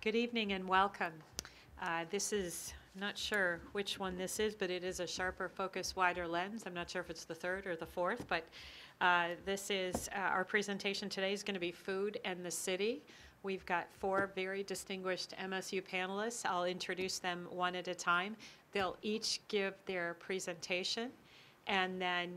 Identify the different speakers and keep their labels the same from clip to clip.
Speaker 1: Good evening and welcome. This is, I'm not sure which one this is, but it is a sharper focus, wider lens. I'm not sure if it's the third or the fourth, but this is, our presentation today is going to be Food and the City. We've got four very distinguished MSU panelists. I'll introduce them one at a time. They'll each give their presentation, and then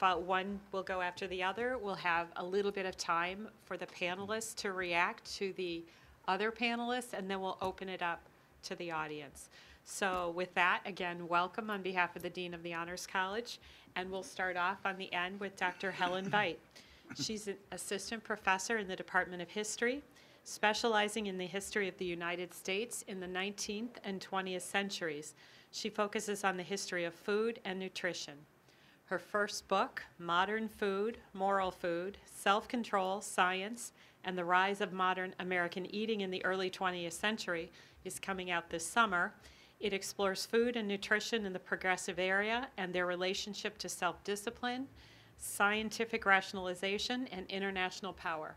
Speaker 1: one will go after the other. We'll have a little bit of time for the panelists to react to the other panelists, and then we'll open it up to the audience. So with that, again, welcome on behalf of the Dean of the Honors College, and we'll start off on the end with Dr. Helen Veit. She's an assistant professor in the Department of History, specializing in the history of the United States in the 19th and 20th centuries. She focuses on the history of food and nutrition. Her first book, Modern Food, Moral Food, Self-Control, Science, and the Rise of Modern American Eating in the Early 20th Century, is coming out this summer. It explores food and nutrition in the progressive era and their relationship to self-discipline, scientific rationalization, and international power.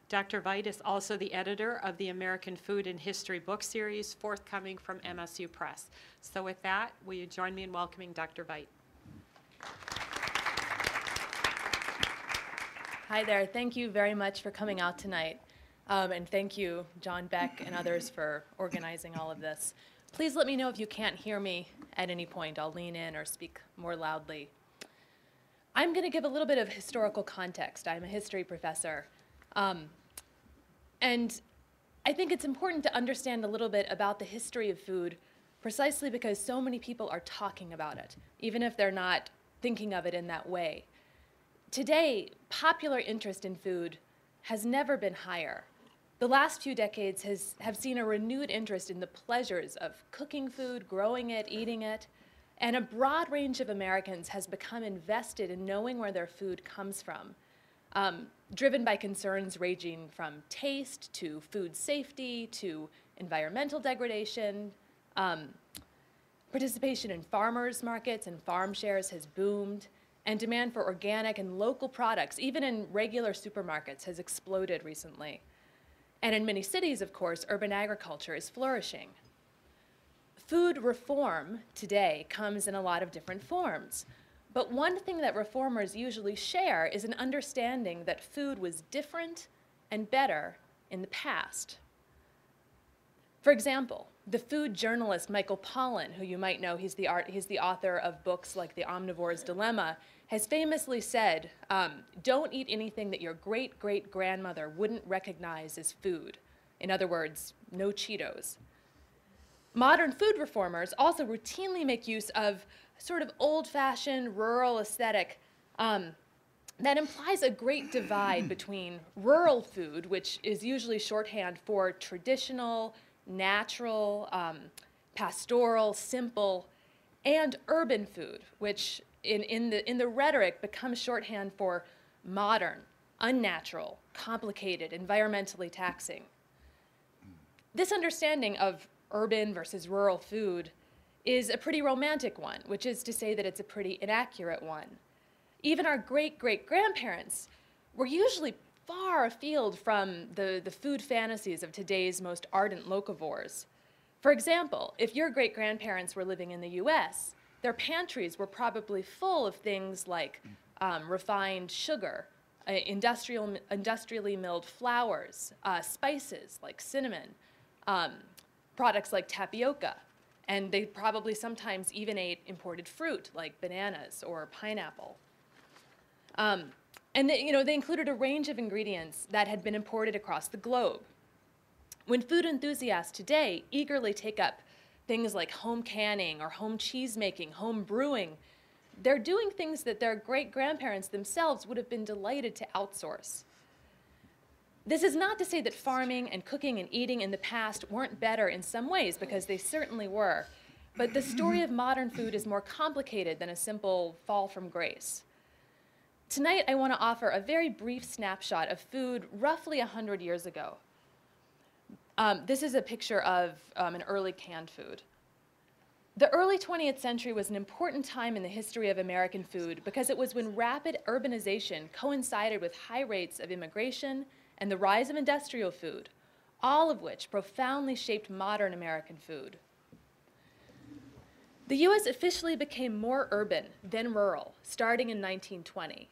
Speaker 1: Dr. Veit is also the editor of the American Food and History book series, forthcoming from MSU Press. So with that, will you join me in welcoming Dr. Veit?
Speaker 2: Hi there. Thank you very much for coming out tonight. And thank you, John Beck and others, for organizing all of this. Please let me know if you can't hear me at any point. I'll lean in or speak more loudly. I'm going to give a little bit of historical context. I'm a history professor. And I think it's important to understand a little bit about the history of food precisely because so many people are talking about it, even if they're not thinking of it in that way. Today, popular interest in food has never been higher. The last few decades have seen a renewed interest in the pleasures of cooking food, growing it, eating it, and a broad range of Americans has become invested in knowing where their food comes from, driven by concerns ranging from taste to food safety to environmental degradation. Participation in farmers markets and farm shares has boomed, and demand for organic and local products, even in regular supermarkets, has exploded recently. And in many cities, of course, urban agriculture is flourishing. Food reform today comes in a lot of different forms. But one thing that reformers usually share is an understanding that food was different and better in the past. For example, the food journalist Michael Pollan, who you might know, he's the author of books like The Omnivore's Dilemma, has famously said, don't eat anything that your great-great-grandmother wouldn't recognize as food. In other words, no Cheetos. Modern food reformers also routinely make use of sort of old-fashioned rural aesthetic that implies a great divide between rural food, which is usually shorthand for traditional, natural, pastoral, simple, and urban food, which in the rhetoric becomes shorthand for modern, unnatural, complicated, environmentally taxing. This understanding of urban versus rural food is a pretty romantic one, which is to say that it's a pretty inaccurate one. Even our great-great-grandparents were usually far afield from the food fantasies of today's most ardent locavores. For example, if your great-grandparents were living in the US, their pantries were probably full of things like refined sugar, industrially milled flours, spices like cinnamon, products like tapioca, and they probably sometimes even ate imported fruit like bananas or pineapple. And they included a range of ingredients that had been imported across the globe. When food enthusiasts today eagerly take up things like home canning or home cheese making, home brewing, they're doing things that their great-grandparents themselves would have been delighted to outsource. This is not to say that farming and cooking and eating in the past weren't better in some ways, because they certainly were. But the story of modern food is more complicated than a simple fall from grace. Tonight, I want to offer a very brief snapshot of food roughly 100 years ago. This is a picture of an early canned food. The early 20th century was an important time in the history of American food because it was when rapid urbanization coincided with high rates of immigration and the rise of industrial food, all of which profoundly shaped modern American food. The U.S. officially became more urban than rural, starting in 1920.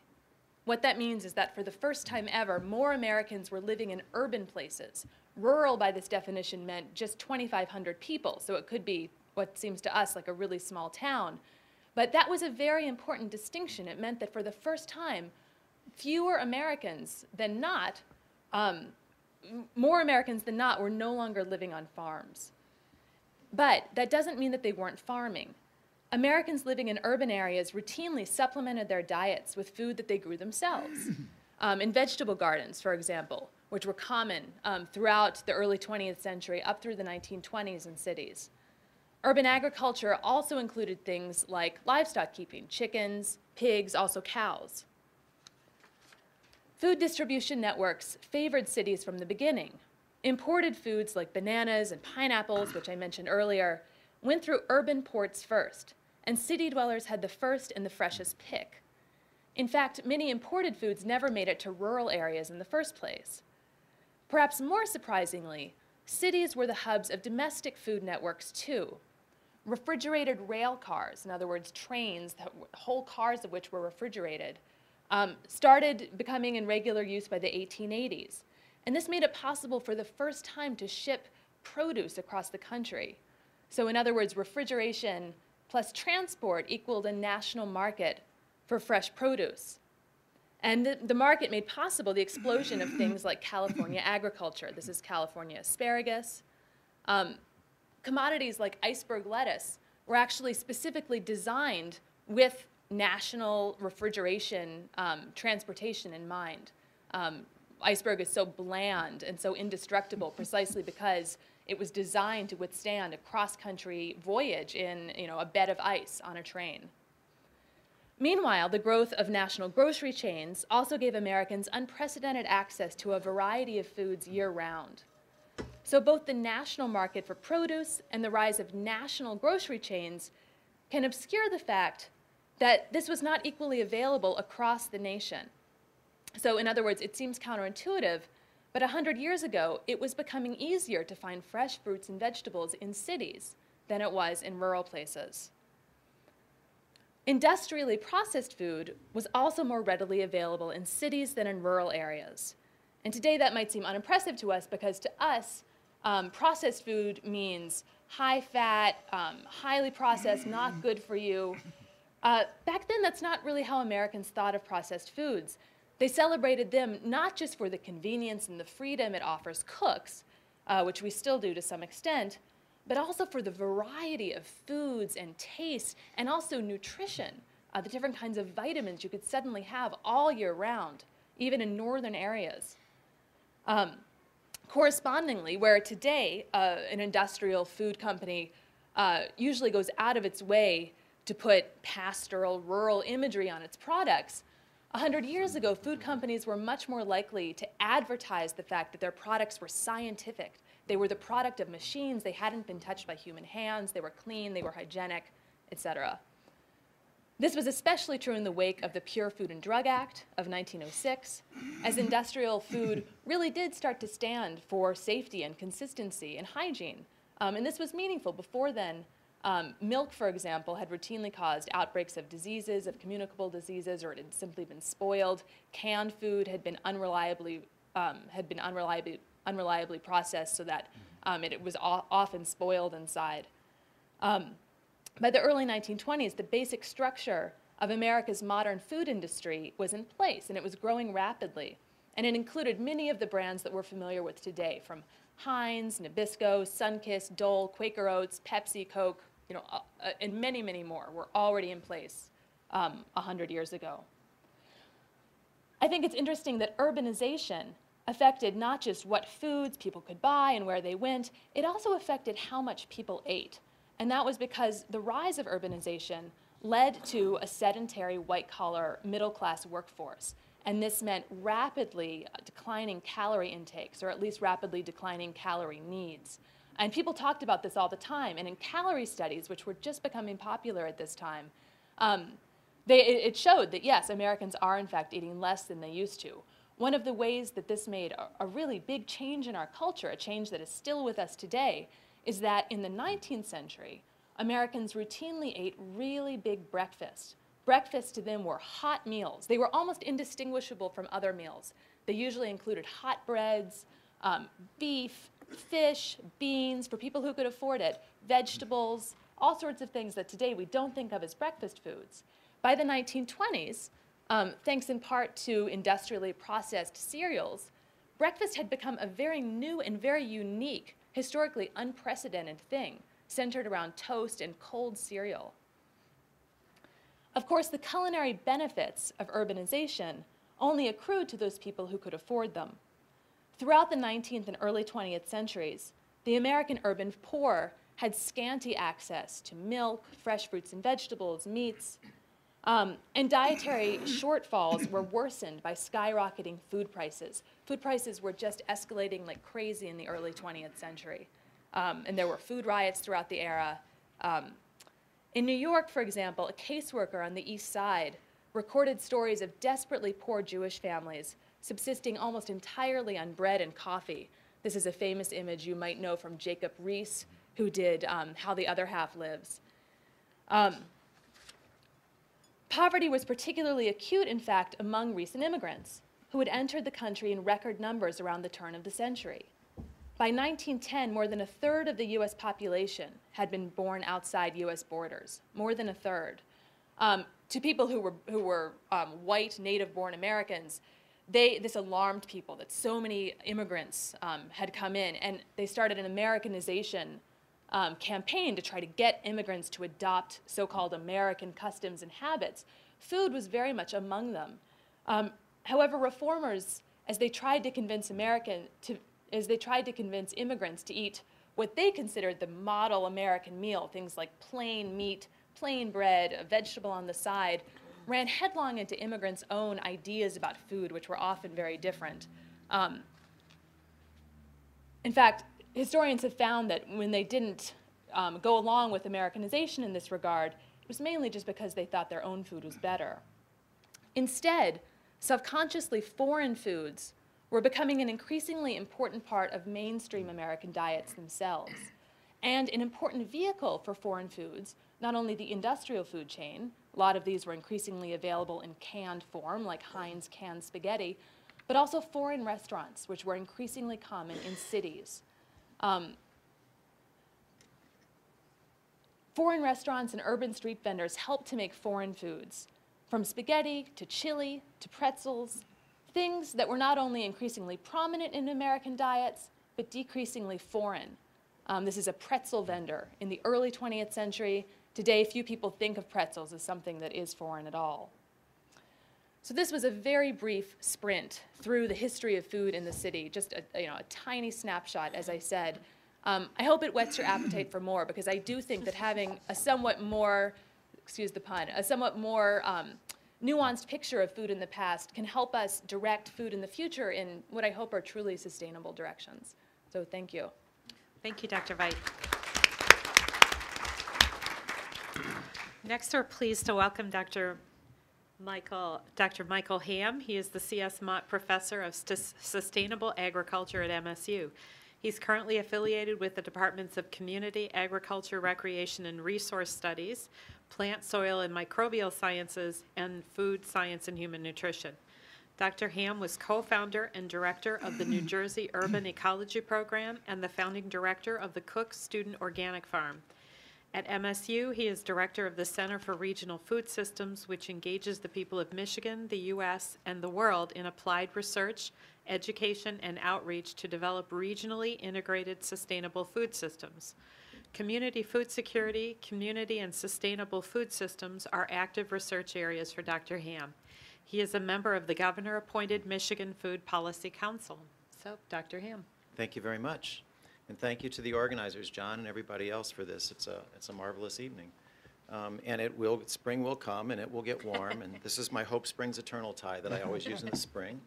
Speaker 2: What that means is that for the first time ever, more Americans were living in urban places. Rural, by this definition, meant just 2,500 people, so it could be what seems to us like a really small town. But that was a very important distinction. It meant that for the first time, fewer Americans than not, more Americans than not, were no longer living on farms. But that doesn't mean that they weren't farming. Americans living in urban areas routinely supplemented their diets with food that they grew themselves. In vegetable gardens, for example, which were common throughout the early 20th century up through the 1920s in cities. Urban agriculture also included things like livestock keeping, chickens, pigs, also cows. Food distribution networks favored cities from the beginning. Imported foods like bananas and pineapples, which I mentioned earlier, went through urban ports first, and city dwellers had the first and the freshest pick. In fact, many imported foods never made it to rural areas in the first place. Perhaps more surprisingly, cities were the hubs of domestic food networks too. Refrigerated rail cars, in other words, trains, whole cars of which were refrigerated, started becoming in regular use by the 1880s. And this made it possible for the first time to ship produce across the country. So in other words, refrigeration plus transport equaled a national market for fresh produce. And the market made possible the explosion of things like California agriculture. This is California asparagus. Commodities like iceberg lettuce were actually specifically designed with national refrigeration transportation in mind. Iceberg is so bland and so indestructible precisely because it was designed to withstand a cross-country voyage in a bed of ice on a train. Meanwhile, the growth of national grocery chains also gave Americans unprecedented access to a variety of foods year-round. So both the national market for produce and the rise of national grocery chains can obscure the fact that this was not equally available across the nation. So in other words, it seems counterintuitive, but 100 years ago, it was becoming easier to find fresh fruits and vegetables in cities than it was in rural places. Industrially processed food was also more readily available in cities than in rural areas. And today that might seem unimpressive to us because to us, processed food means high fat, highly processed, not good for you. Back then, that's not really how Americans thought of processed foods. They celebrated them not just for the convenience and the freedom it offers cooks, which we still do to some extent, but also for the variety of foods and tastes and also nutrition, the different kinds of vitamins you could suddenly have all year round, even in northern areas. Correspondingly, where today an industrial food company usually goes out of its way to put pastoral, rural imagery on its products, 100 years ago, food companies were much more likely to advertise the fact that their products were scientific. They were the product of machines. They hadn't been touched by human hands. They were clean. They were hygienic, etc. This was especially true in the wake of the Pure Food and Drug Act of 1906, as industrial food really did start to stand for safety and consistency and hygiene. And this was meaningful. Before then, milk, for example, had routinely caused outbreaks of diseases, of communicable diseases, or it had simply been spoiled. Canned food had been unreliably processed so that it was often spoiled inside. By the early 1920s, the basic structure of America's modern food industry was in place, and it was growing rapidly. And it included many of the brands that we're familiar with today, from Heinz, Nabisco, Sunkist, Dole, Quaker Oats, Pepsi, Coke, and many, many more were already in place 100 years ago. I think it's interesting that urbanization affected not just what foods people could buy and where they went, it also affected how much people ate. And that was because the rise of urbanization led to a sedentary, white-collar, middle-class workforce. And this meant rapidly declining calorie intakes, or at least rapidly declining calorie needs. And people talked about this all the time. And in calorie studies, which were just becoming popular at this time, it showed that, yes, Americans are, in fact, eating less than they used to. One of the ways that this made a really big change in our culture, a change that is still with us today, is that in the 19th century, Americans routinely ate really big breakfasts. Breakfasts to them were hot meals. They were almost indistinguishable from other meals. They usually included hot breads, beef, fish, beans, for people who could afford it, vegetables, all sorts of things that today we don't think of as breakfast foods. By the 1920s, thanks in part to industrially processed cereals, breakfast had become a very new and very unique, historically unprecedented thing, centered around toast and cold cereal. Of course, the culinary benefits of urbanization only accrued to those people who could afford them. Throughout the 19th and early 20th centuries, the American urban poor had scanty access to milk, fresh fruits and vegetables, meats, and dietary shortfalls were worsened by skyrocketing food prices. Food prices were just escalating like crazy in the early 20th century. And there were food riots throughout the era. In New York, for example, a caseworker on the East Side recorded stories of desperately poor Jewish families subsisting almost entirely on bread and coffee. This is a famous image you might know from Jacob Riis, who did How the Other Half Lives. Poverty was particularly acute, in fact, among recent immigrants who had entered the country in record numbers around the turn of the century. By 1910, more than a third of the US population had been born outside US borders, more than a third. To people who were white, native-born Americans, this alarmed people that so many immigrants had come in, and they started an Americanization campaign to try to get immigrants to adopt so-called American customs and habits. Food was very much among them. However, reformers, as they tried to convince immigrants to eat what they considered the model American meal, things like plain meat, plain bread, a vegetable on the side, ran headlong into immigrants' own ideas about food, which were often very different. In fact, historians have found that when they didn't go along with Americanization in this regard, it was mainly just because they thought their own food was better. Instead, subconsciously foreign foods were becoming an increasingly important part of mainstream American diets themselves, and an important vehicle for foreign foods, not only the industrial food chain, a lot of these were increasingly available in canned form, like Heinz canned spaghetti, but also foreign restaurants, which were increasingly common in cities. Foreign restaurants and urban street vendors helped to make foreign foods, from spaghetti to chili to pretzels, things that were not only increasingly prominent in American diets, but decreasingly foreign. This is a pretzel vendor in the early 20th century. Today, few people think of pretzels as something that is foreign at all. So this was a very brief sprint through the history of food in the city, just a tiny snapshot, as I said. I hope it whets your appetite for more, because I do think that having a somewhat more, excuse the pun, a somewhat more nuanced picture of food in the past can help us direct food in the future in what I hope are truly sustainable directions. So thank you.
Speaker 1: Thank you, Dr. Veit. Next, we're pleased to welcome Dr. Michael Hamm. He is the C.S. Mott Professor of Sustainable Agriculture at MSU. He's currently affiliated with the Departments of Community, Agriculture, Recreation, and Resource Studies, Plant, Soil, and Microbial Sciences, and Food Science and Human Nutrition. Dr. Hamm was co-founder and director of the New Jersey Urban Ecology Program and the founding director of the Cook Student Organic Farm. At MSU, he is director of the Center for Regional Food Systems, which engages the people of Michigan, the U.S., and the world in applied research, education, and outreach to develop regionally integrated sustainable food systems. Community food security, community, and sustainable food systems are active research areas for Dr. Hamm. He is a member of the governor-appointed Michigan Food Policy Council. So, Dr. Hamm.
Speaker 3: Thank you very much. And thank you to the organizers, John and everybody else, for this. It's a marvelous evening. And spring will come and it will get warm. And this is my Hope Springs Eternal tie that I always use in the spring.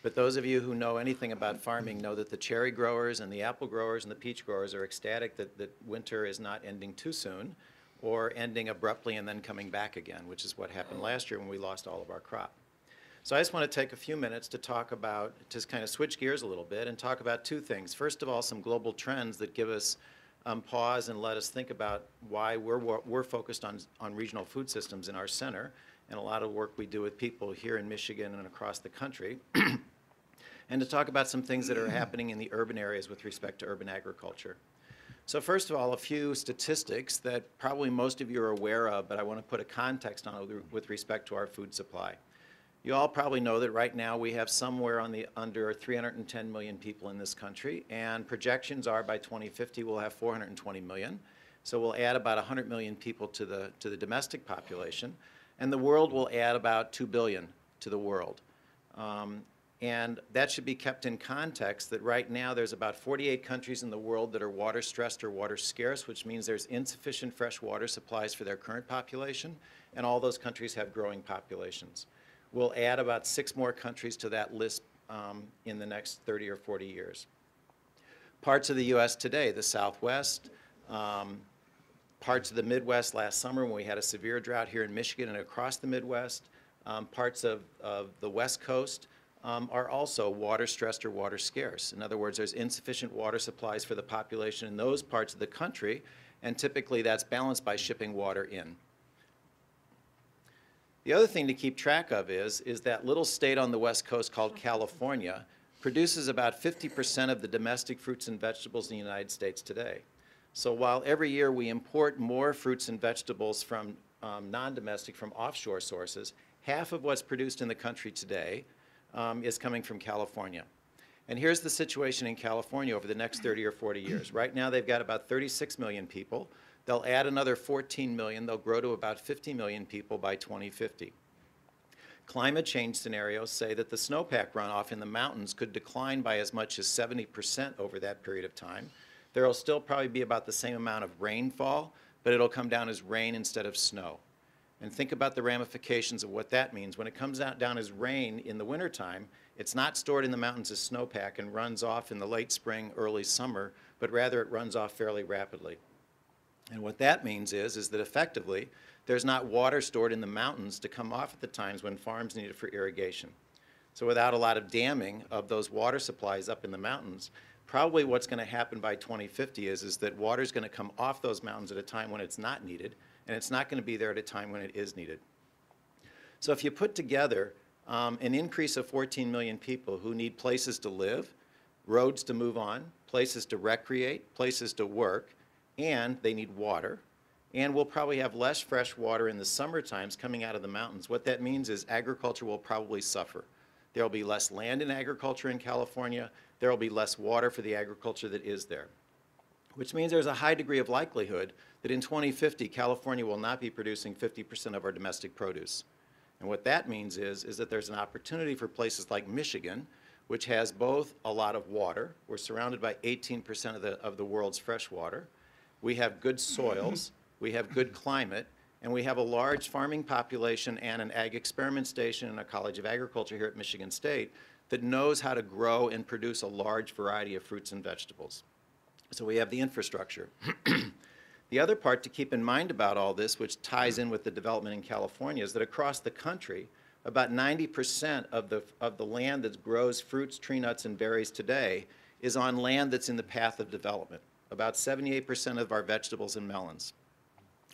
Speaker 3: But those of you who know anything about farming know that the cherry growers and the apple growers and the peach growers are ecstatic that winter is not ending too soon or ending abruptly and then coming back again, which is what happened last year when we lost all of our crop. So I just want to take a few minutes to talk about, just kind of switch gears a little bit and talk about two things. First of all, some global trends that give us pause and let us think about why we're focused on regional food systems in our center and a lot of work we do with people here in Michigan and across the country. And to talk about some things that are happening in the urban areas with respect to urban agriculture. So first of all, a few statistics that probably most of you are aware of, but I want to put a context on it with respect to our food supply. You all probably know that right now we have somewhere under 310 million people in this country, and projections are by 2050 we'll have 420 million. So we'll add about 100 million people to the domestic population, and the world will add about 2 billion to the world. And that should be kept in context that right now there's about 48 countries in the world that are water stressed or water scarce, which means there's insufficient fresh water supplies for their current population, and all those countries have growing populations. We'll add about 6 more countries to that list in the next 30 or 40 years. Parts of the U.S. today, the Southwest, parts of the Midwest last summer when we had a severe drought here in Michigan and across the Midwest, parts of the West Coast, are also water stressed or water scarce. In other words, there's insufficient water supplies for the population in those parts of the country, and typically that's balanced by shipping water in. The other thing to keep track of is that little state on the West Coast called California produces about 50% of the domestic fruits and vegetables in the United States today. So while every year we import more fruits and vegetables from non-domestic, from offshore sources, half of what's produced in the country today is coming from California. And here's the situation in California over the next 30 or 40 years. Right now they've got about 36 million people. They'll add another 14 million. They'll grow to about 50 million people by 2050. Climate change scenarios say that the snowpack runoff in the mountains could decline by as much as 70% over that period of time. There will still probably be about the same amount of rainfall, but it'll come down as rain instead of snow. And think about the ramifications of what that means. When it comes down as rain in the wintertime, it's not stored in the mountains as snowpack and runs off in the late spring, early summer, but rather it runs off fairly rapidly. And what that means is that effectively, there's not water stored in the mountains to come off at the times when farms need it for irrigation. So without a lot of damming of those water supplies up in the mountains, probably what's going to happen by 2050 is that water is going to come off those mountains at a time when it's not needed, and it's not going to be there at a time when it is needed. So if you put together an increase of 14 million people who need places to live, roads to move on, places to recreate, places to work, and they need water, and we'll probably have less fresh water in the summer times coming out of the mountains. What that means is agriculture will probably suffer. There will be less land in agriculture in California. There will be less water for the agriculture that is there, which means there's a high degree of likelihood that in 2050, California will not be producing 50% of our domestic produce. And what that means is that there's an opportunity for places like Michigan, which has both a lot of water. We're surrounded by 18% of the world's fresh water. We have good soils, we have good climate, and we have a large farming population and an ag experiment station and a College of Agriculture here at Michigan State that knows how to grow and produce a large variety of fruits and vegetables. So we have the infrastructure. The other part to keep in mind about all this, which ties in with the development in California, is that across the country, about 90% of the land that grows fruits, tree nuts, and berries today is on land that's in the path of development. About 78% of our vegetables and melons,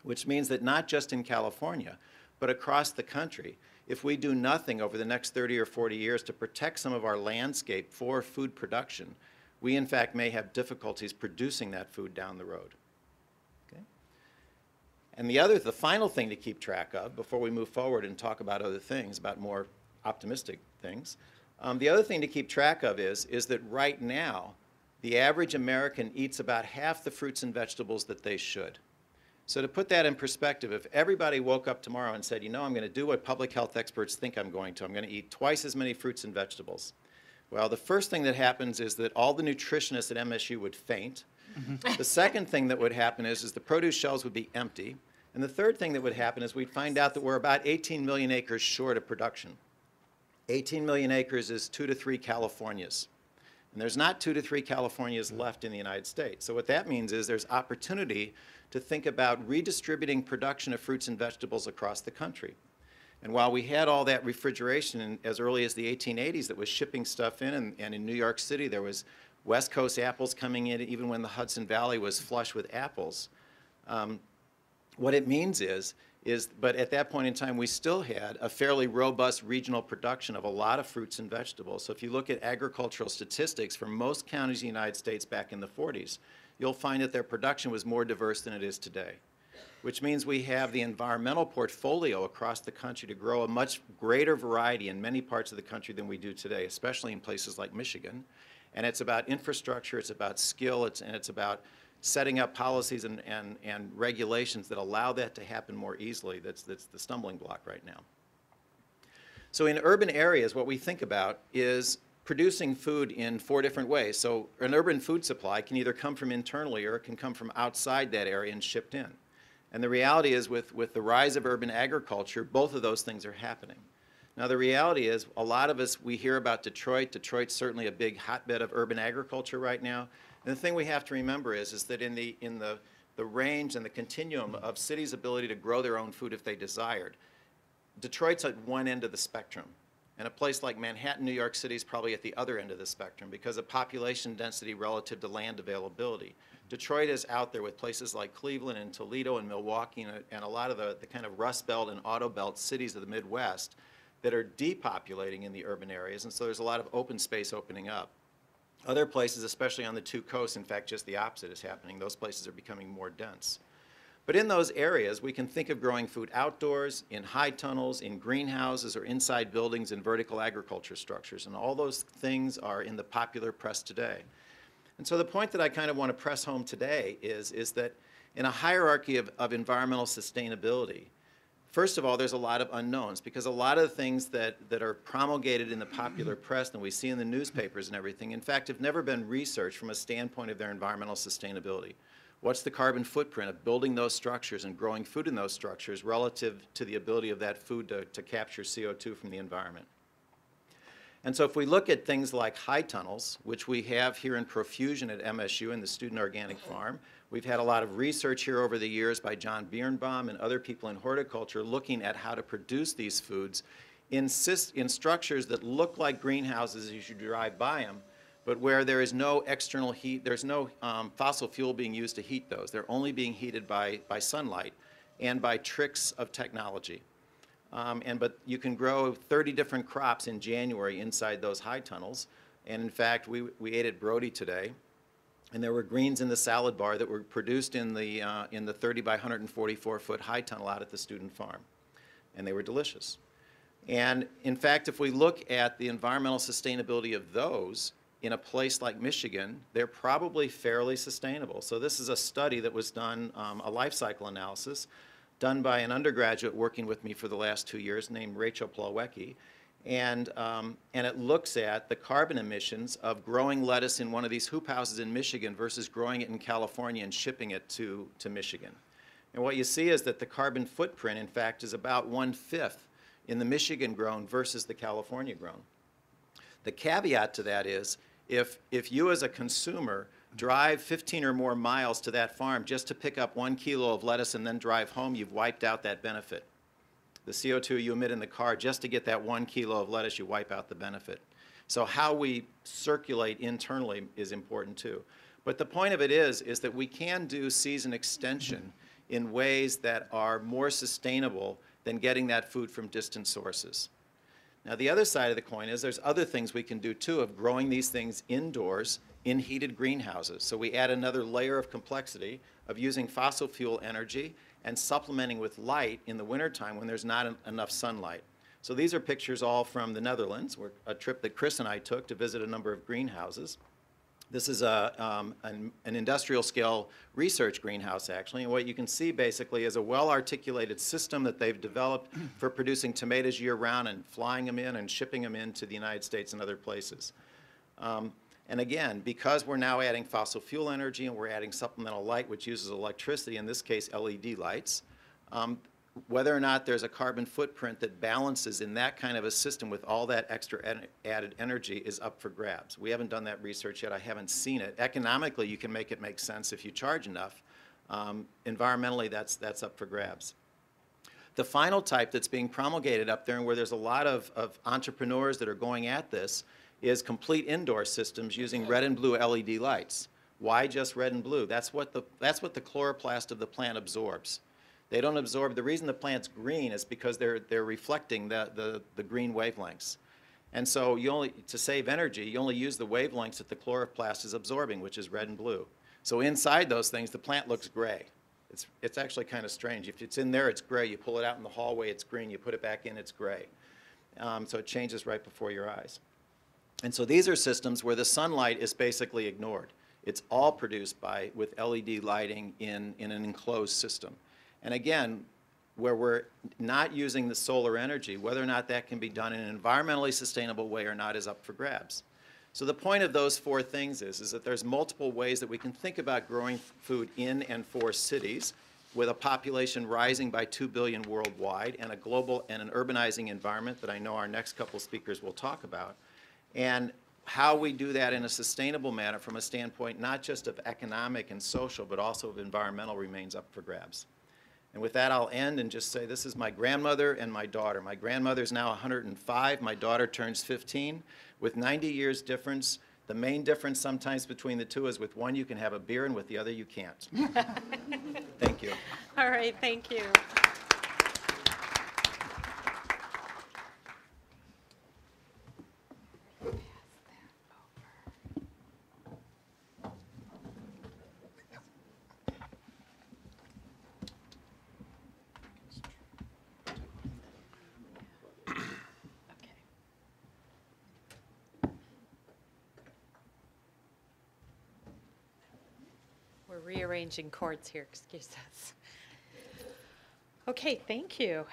Speaker 3: which means that not just in California, but across the country, if we do nothing over the next 30 or 40 years to protect some of our landscape for food production, we in fact may have difficulties producing that food down the road. Okay? And the final thing to keep track of before we move forward and talk about other things, about more optimistic things, the other thing to keep track of is that right now, the average American eats about half the fruits and vegetables that they should. So to put that in perspective, if everybody woke up tomorrow and said, you know, I'm going to do what public health experts think I'm going to eat twice as many fruits and vegetables. Well, the first thing that happens is that all the nutritionists at MSU would faint. The second thing that would happen is the produce shelves would be empty. And the third thing that would happen is we'd find out that we're about 18 million acres short of production. 18 million acres is 2 to 3 Californias. And there's not 2 to 3 Californias left in the United States. So what that means is there's opportunity to think about redistributing production of fruits and vegetables across the country. And while we had all that refrigeration as early as the 1880s that was shipping stuff in, and in New York City there was West Coast apples coming in even when the Hudson Valley was flush with apples, what it means but at that point in time we still had a fairly robust regional production of a lot of fruits and vegetables. So if you look at agricultural statistics for most counties in the United States back in the 40s, you'll find that their production was more diverse than it is today, which means we have the environmental portfolio across the country to grow a much greater variety in many parts of the country than we do today, especially in places like Michigan. And it's about infrastructure, it's about skill, and it's about setting up policies and regulations that allow that to happen more easily. That's the stumbling block right now. So in urban areas, what we think about is producing food in 4 different ways. So an urban food supply can either come from internally or it can come from outside that area and shipped in. And the reality is with the rise of urban agriculture, both of those things are happening. Now the reality is a lot of us, we hear about Detroit. Detroit's certainly a big hotbed of urban agriculture right now. And the thing we have to remember is that in the range and the continuum of cities' ability to grow their own food if they desired, Detroit's at one end of the spectrum. And a place like Manhattan, New York City is probably at the other end of the spectrum because of population density relative to land availability. Detroit is out there with places like Cleveland and Toledo and Milwaukee and a lot of the kind of Rust Belt and Auto Belt cities of the Midwest that are depopulating in the urban areas, and so there's a lot of open space opening up. Other places, especially on the 2 coasts, in fact, just the opposite is happening. Those places are becoming more dense. But in those areas, we can think of growing food outdoors, in high tunnels, in greenhouses, or inside buildings in vertical agriculture structures. And all those things are in the popular press today. And so the point that I kind of want to press home today is that in a hierarchy of environmental sustainability, first of all, there's a lot of unknowns because a lot of the things that are promulgated in the popular press and we see in the newspapers and everything, in fact, have never been researched from a standpoint of their environmental sustainability. What's the carbon footprint of building those structures and growing food in those structures relative to the ability of that food to capture CO2 from the environment? And so if we look at things like high tunnels, which we have here in profusion at MSU in the Student Organic Farm, we've had a lot of research here over the years by John Birnbaum and other people in horticulture looking at how to produce these foods in structures that look like greenhouses as you drive by them, but where there is no external heat, there's no fossil fuel being used to heat those. They're only being heated by sunlight and by tricks of technology. But you can grow 30 different crops in January inside those high tunnels. And in fact, we ate at Brody today, and there were greens in the salad bar that were produced in the 30 by 144-foot high tunnel out at the student farm. And they were delicious. And in fact, if we look at the environmental sustainability of those, in a place like Michigan, they're probably fairly sustainable. So this is a study that was done, a life cycle analysis, done by an undergraduate working with me for the last 2 years named Rachel Plawecki. And it looks at the carbon emissions of growing lettuce in one of these hoop houses in Michigan versus growing it in California and shipping it to Michigan. And what you see is that the carbon footprint, in fact, is about 1/5 in the Michigan grown versus the California grown. The caveat to that is, if you as a consumer drive 15 or more miles to that farm just to pick up 1 kilo of lettuce and then drive home, you've wiped out that benefit. The CO2 you emit in the car just to get that 1 kilo of lettuce, you wipe out the benefit. So how we circulate internally is important too. But the point of it is that we can do season extension in ways that are more sustainable than getting that food from distant sources. Now the other side of the coin is there's other things we can do too of growing these things indoors in heated greenhouses. So we add another layer of complexity of using fossil fuel energy and supplementing with light in the wintertime when there's not enough sunlight. So these are pictures all from the Netherlands, a trip that Chris and I took to visit a number of greenhouses. This is an industrial scale research greenhouse actually, and what you can see basically is a well-articulated system that they've developed for producing tomatoes year-round and flying them in and shipping them into the United States and other places. And again, because we're now adding fossil fuel energy and we're adding supplemental light which uses electricity, in this case LED lights, whether or not there's a carbon footprint that balances in that kind of a system with all that extra added energy is up for grabs. We haven't done that research yet. I haven't seen it. Economically, you can make it make sense if you charge enough. Environmentally, that's up for grabs. The final type that's being promulgated up there and where there's a lot of entrepreneurs that are going at this is complete indoor systems using red and blue LED lights. Why just red and blue? That's what the chloroplast of the plant absorbs. They don't absorb, the reason the plant's green is because they're reflecting the green wavelengths. And so to save energy, you only use the wavelengths that the chloroplast is absorbing, which is red and blue. So inside those things, the plant looks gray. It's actually kind of strange. If it's in there, it's gray. You pull it out in the hallway, it's green. You put it back in, it's gray. So it changes right before your eyes. And so these are systems where the sunlight is basically ignored. It's all produced with LED lighting in an enclosed system. And again, where we're not using the solar energy, whether or not that can be done in an environmentally sustainable way or not is up for grabs. So the point of those four things is that there's multiple ways that we can think about growing food in and for cities with a population rising by 2 billion worldwide and a global and an urbanizing environment that I know our next couple speakers will talk about. And how we do that in a sustainable manner from a standpoint not just of economic and social, but also of environmental remains up for grabs. And with that, I'll end and just say this is my grandmother and my daughter. My grandmother's now 105. My daughter turns 15. With 90 years difference, the main difference sometimes between the two is with one you can have a beer and with the other you can't. Thank you.
Speaker 1: All right, thank you. We're rearranging chords here, excuse us. Okay, thank you.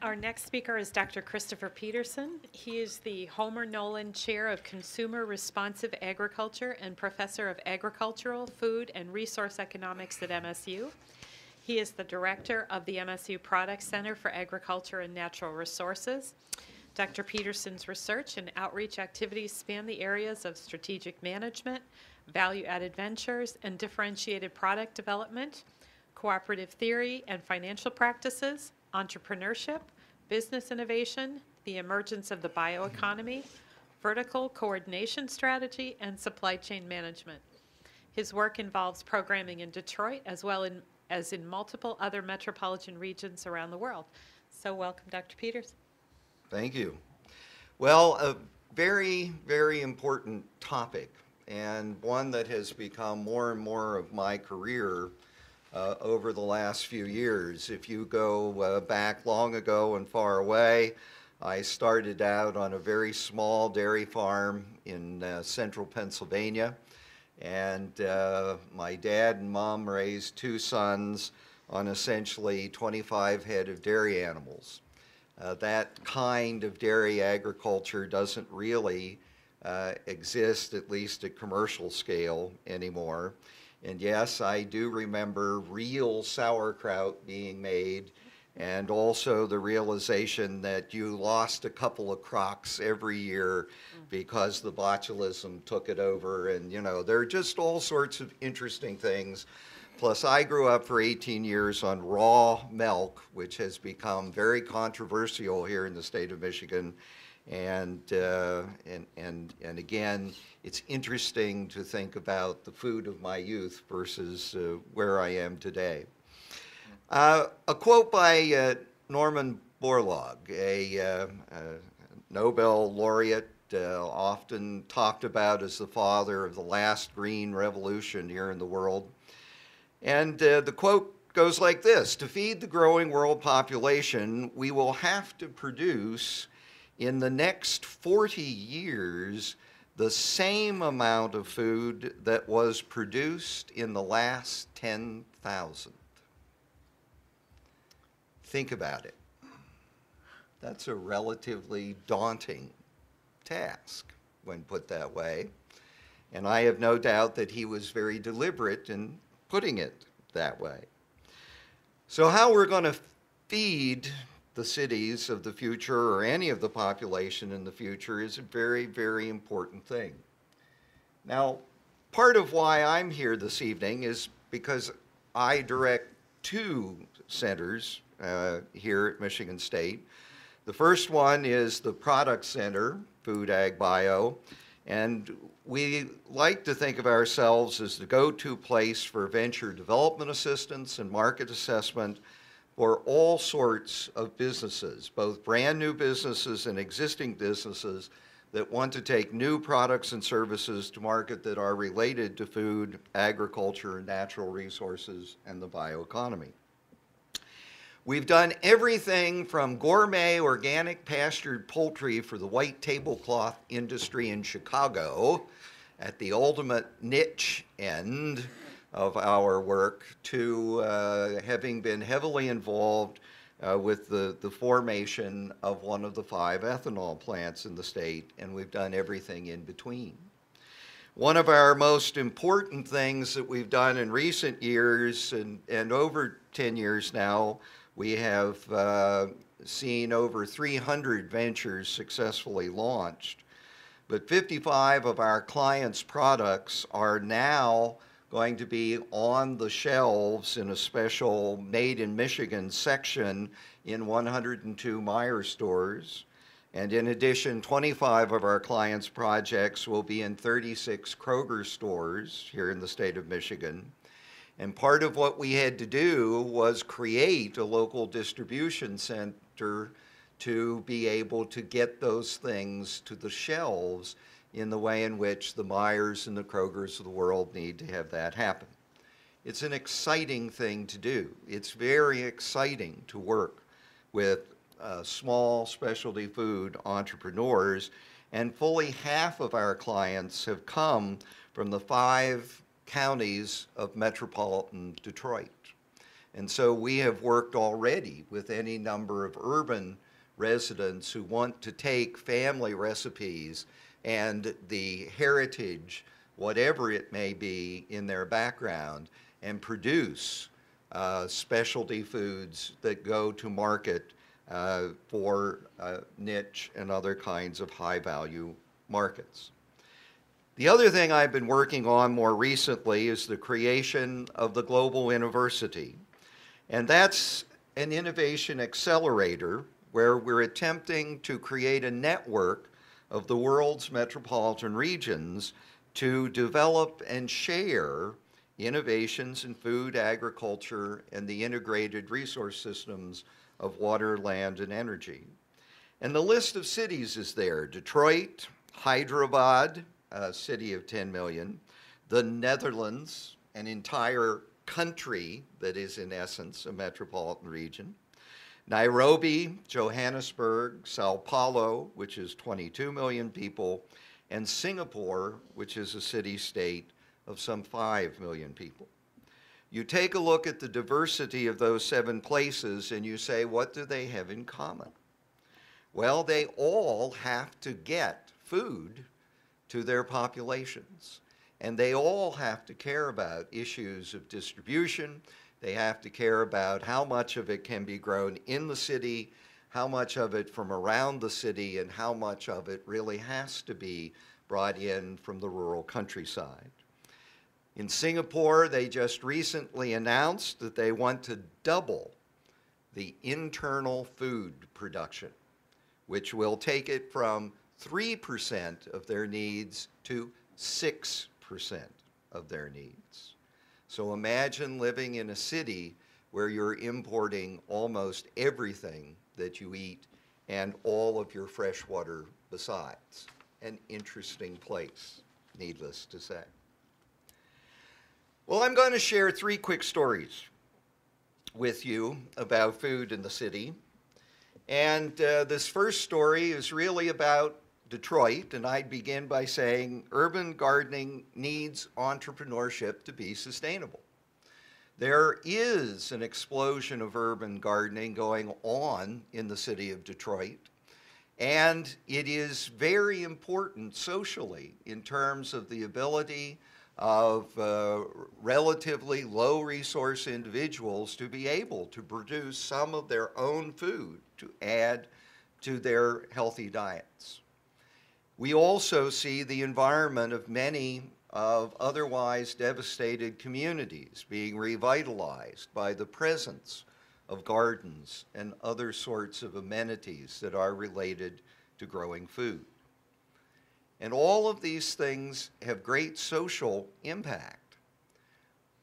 Speaker 1: Our next speaker is Dr. Christopher Peterson. He is the Homer Nolan Chair of Consumer Responsive Agriculture and Professor of Agricultural, Food, and Resource Economics at MSU. He is the Director of the MSU Product Center for Agriculture and Natural Resources. Dr. Peterson's research and outreach activities span the areas of strategic management, value-added ventures, and differentiated product development, cooperative theory and financial practices, entrepreneurship, business innovation, the emergence of the bioeconomy, vertical coordination strategy, and supply chain management. His work involves programming in Detroit as well as in multiple other metropolitan regions around the world. So welcome, Dr. Peterson.
Speaker 4: Thank you. Well, a very, very important topic, and one that has become more and more of my career over the last few years. If you go back long ago and far away, I started out on a very small dairy farm in central Pennsylvania, and my dad and mom raised two sons on essentially 25 head of dairy animals. That kind of dairy agriculture doesn't really exist, at least at commercial scale, anymore. And yes, I do remember real sauerkraut being made, and also the realization that you lost a couple of crocks every year because the botulism took it over. And, you know, there are just all sorts of interesting things. Plus, I grew up for 18 years on raw milk, which has become very controversial here in the state of Michigan. And again, it's interesting to think about the food of my youth versus where I am today. A quote by Norman Borlaug, a Nobel laureate, often talked about as the father of the last green revolution here in the world. And the quote goes like this: "To feed the growing world population, we will have to produce in the next 40 years the same amount of food that was produced in the last 10,000. Think about it. That's a relatively daunting task when put that way. And I have no doubt that he was very deliberate in putting it that way. So how we're going to feed the cities of the future, or any of the population in the future, is a very, very important thing. Now, part of why I'm here this evening is because I direct two centers here at Michigan State. The first one is the Product Center, Food Ag Bio, and we like to think of ourselves as the go-to place for venture development assistance and market assessment for all sorts of businesses, both brand new businesses and existing businesses that want to take new products and services to market that are related to food, agriculture, natural resources, and the bioeconomy. We've done everything from gourmet organic pastured poultry for the white tablecloth industry in Chicago at the ultimate niche end of our work to having been heavily involved with the formation of one of the 5 ethanol plants in the state, and we've done everything in between. One of our most important things that we've done in recent years, and over 10 years now, we have seen over 300 ventures successfully launched. But 55 of our clients' products are now going to be on the shelves in a special Made in Michigan section in 102 Meijer stores. And in addition, 25 of our clients' projects will be in 36 Kroger stores here in the state of Michigan. And part of what we had to do was create a local distribution center to be able to get those things to the shelves in the way in which the Meijers and the Krogers of the world need to have that happen. It's an exciting thing to do. It's very exciting to work with small specialty food entrepreneurs, and fully half of our clients have come from the 5 counties of metropolitan Detroit. And so we have worked already with any number of urban residents who want to take family recipes and the heritage, whatever it may be in their background, and produce specialty foods that go to market for niche and other kinds of high-value markets. The other thing I've been working on more recently is the creation of the Global University. And that's an innovation accelerator where we're attempting to create a network of the world's metropolitan regions to develop and share innovations in food, agriculture, and the integrated resource systems of water, land, and energy. And the list of cities is there: Detroit, Hyderabad, a city of 10 million, the Netherlands, an entire country that is in essence a metropolitan region, Nairobi, Johannesburg, Sao Paulo, which is 22 million people, and Singapore, which is a city-state of some 5 million people. You take a look at the diversity of those 7 places and you say, what do they have in common? Well, they all have to get food to their populations. And they all have to care about issues of distribution. They have to care about how much of it can be grown in the city, how much of it from around the city, and how much of it really has to be brought in from the rural countryside. In Singapore, they just recently announced that they want to double the internal food production, which will take it from 3% of their needs to 6% of their needs. So imagine living in a city where you're importing almost everything that you eat and all of your fresh water besides. An interesting place, needless to say. Well, I'm going to share 3 quick stories with you about food in the city. And this first story is really about Detroit, and I'd begin by saying urban gardening needs entrepreneurship to be sustainable. There is an explosion of urban gardening going on in the city of Detroit, and it is very important socially in terms of the ability of relatively low resource individuals to be able to produce some of their own food to add to their healthy diets. We also see the environment of many of otherwise devastated communities being revitalized by the presence of gardens and other sorts of amenities that are related to growing food. And all of these things have great social impact.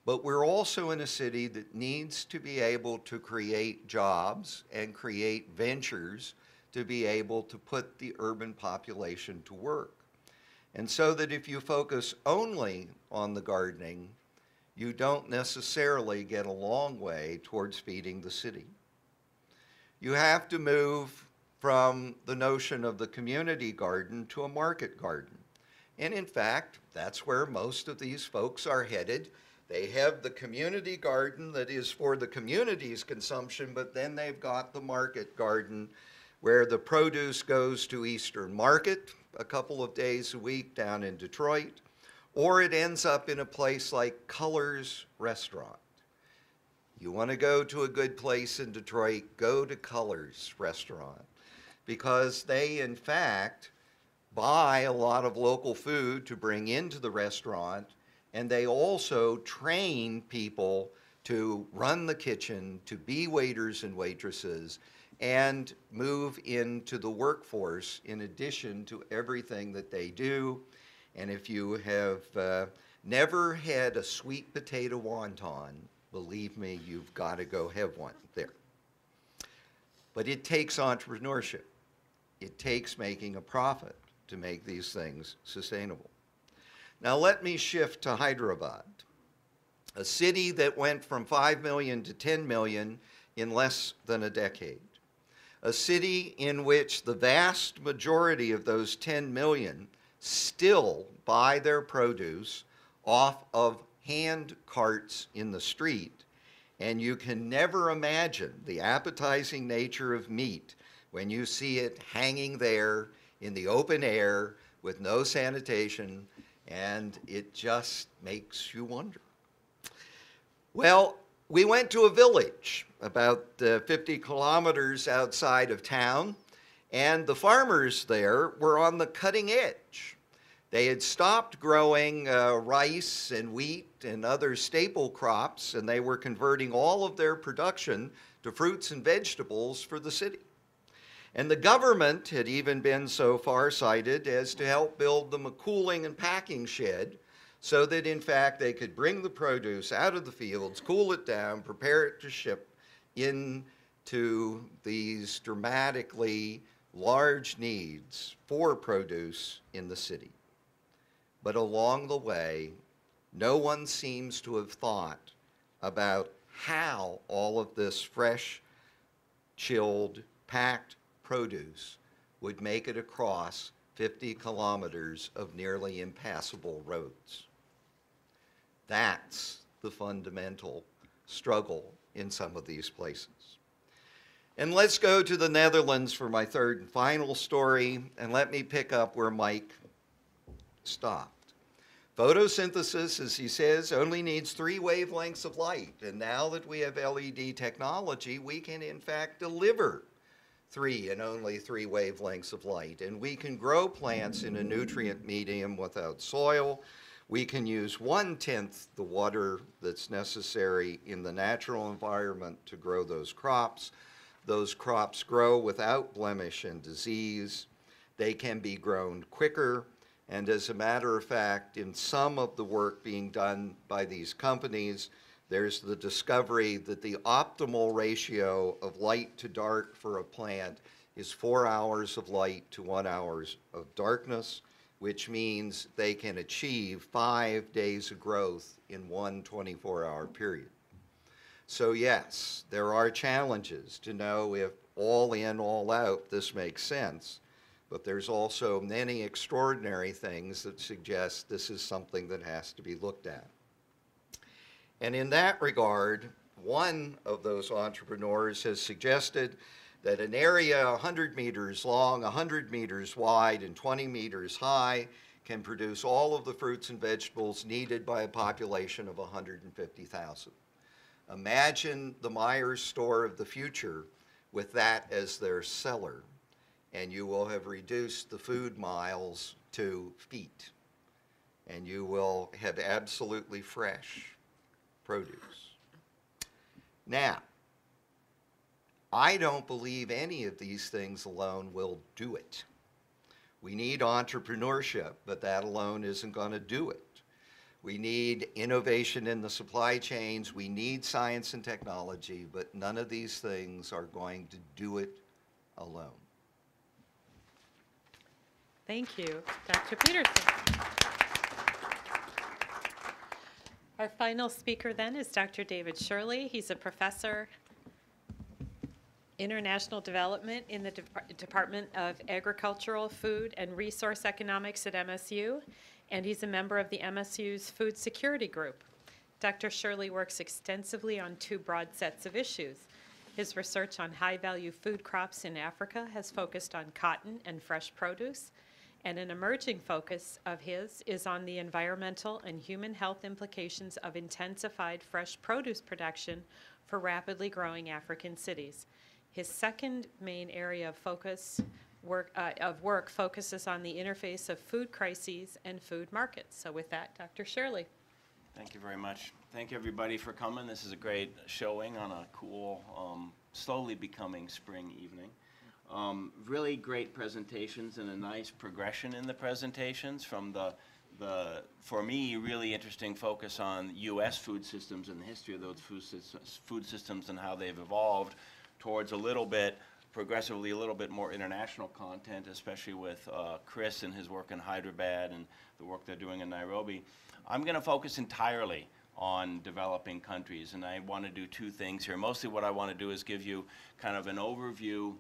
Speaker 4: But we're also in a city that needs to be able to create jobs and create ventures to be able to put the urban population to work. And so that if you focus only on the gardening, you don't necessarily get a long way towards feeding the city. You have to move from the notion of the community garden to a market garden. And in fact, that's where most of these folks are headed. They have the community garden that is for the community's consumption, but then they've got the market garden where the produce goes to Eastern Market a couple of days a week down in Detroit, or it ends up in a place like Colors Restaurant. You want to go to a good place in Detroit, go to Colors Restaurant, because they, in fact, buy a lot of local food to bring into the restaurant, and they also train people to run the kitchen, to be waiters and waitresses, and move into the workforce in addition to everything that they do. And if you have never had a sweet potato wonton, believe me, you've got to go have one there. But it takes entrepreneurship. It takes making a profit to make these things sustainable. Now let me shift to Hyderabad, a city that went from 5 million to 10 million in less than a decade. A city in which the vast majority of those 10 million still buy their produce off of hand carts in the street, and you can never imagine the appetizing nature of meat when you see it hanging there in the open air with no sanitation, and it just makes you wonder. Well, we went to a village about 50 kilometers outside of town, and the farmers there were on the cutting edge. They had stopped growing rice and wheat and other staple crops, and they were converting all of their production to fruits and vegetables for the city. And the government had even been so far-sighted as to help build them a cooling and packing shed so that, in fact, they could bring the produce out of the fields, cool it down, prepare it to ship into these dramatically large needs for produce in the city. But along the way, no one seems to have thought about how all of this fresh, chilled, packed produce would make it across 50 kilometers of nearly impassable roads. That's the fundamental struggle in some of these places. And let's go to the Netherlands for my third and final story, and let me pick up where Mike stopped. Photosynthesis, as he says, only needs 3 wavelengths of light, and now that we have LED technology, we can in fact deliver 3 and only 3 wavelengths of light, and we can grow plants in a nutrient medium without soil. We can use 1/10 the water that's necessary in the natural environment to grow those crops. Those crops grow without blemish and disease. They can be grown quicker. And as a matter of fact, in some of the work being done by these companies, there's the discovery that the optimal ratio of light to dark for a plant is 4 hours of light to 1 hour of darkness, which means they can achieve 5 days of growth in one 24-hour period. So yes, there are challenges to know if all in, all out, this makes sense. But there's also many extraordinary things that suggest this is something that has to be looked at. And in that regard, one of those entrepreneurs has suggested that an area 100 meters long, 100 meters wide, and 20 meters high can produce all of the fruits and vegetables needed by a population of 150,000. Imagine the Myers store of the future with that as their cellar, and you will have reduced the food miles to feet. and you will have absolutely fresh produce. Now, I don't believe any of these things alone will do it. We need entrepreneurship, but that alone isn't going to do it. We need innovation in the supply chains. We need science and technology, but none of these things are going to do it alone.
Speaker 1: Thank you, Dr. Peterson. Our final speaker then is Dr. David Tschirley. He's a professor International Development in the Department of Agricultural, Food, and Resource Economics at MSU, and he's a member of the MSU's Food Security Group. Dr. Tschirley works extensively on two broad sets of issues. His research on high-value food crops in Africa has focused on cotton and fresh produce, and an emerging focus of his is on the environmental and human health implications of intensified fresh produce production for rapidly growing African cities. His second main area of work focuses on the interface of food crises and food markets. So with that, Dr. Tschirley.
Speaker 5: Thank you very much. Thank you, everybody, for coming. This is a great showing on a cool, slowly becoming spring evening. Really great presentations and a nice progression in the presentations from for me, really interesting focus on U.S. food systems and the history of those food systems and how they've evolved towards progressively a little bit more international content, especially with Chris and his work in Hyderabad and the work they're doing in Nairobi. I'm going to focus entirely on developing countries, and I want to do two things here. Mostly what I want to do is give you kind of an overview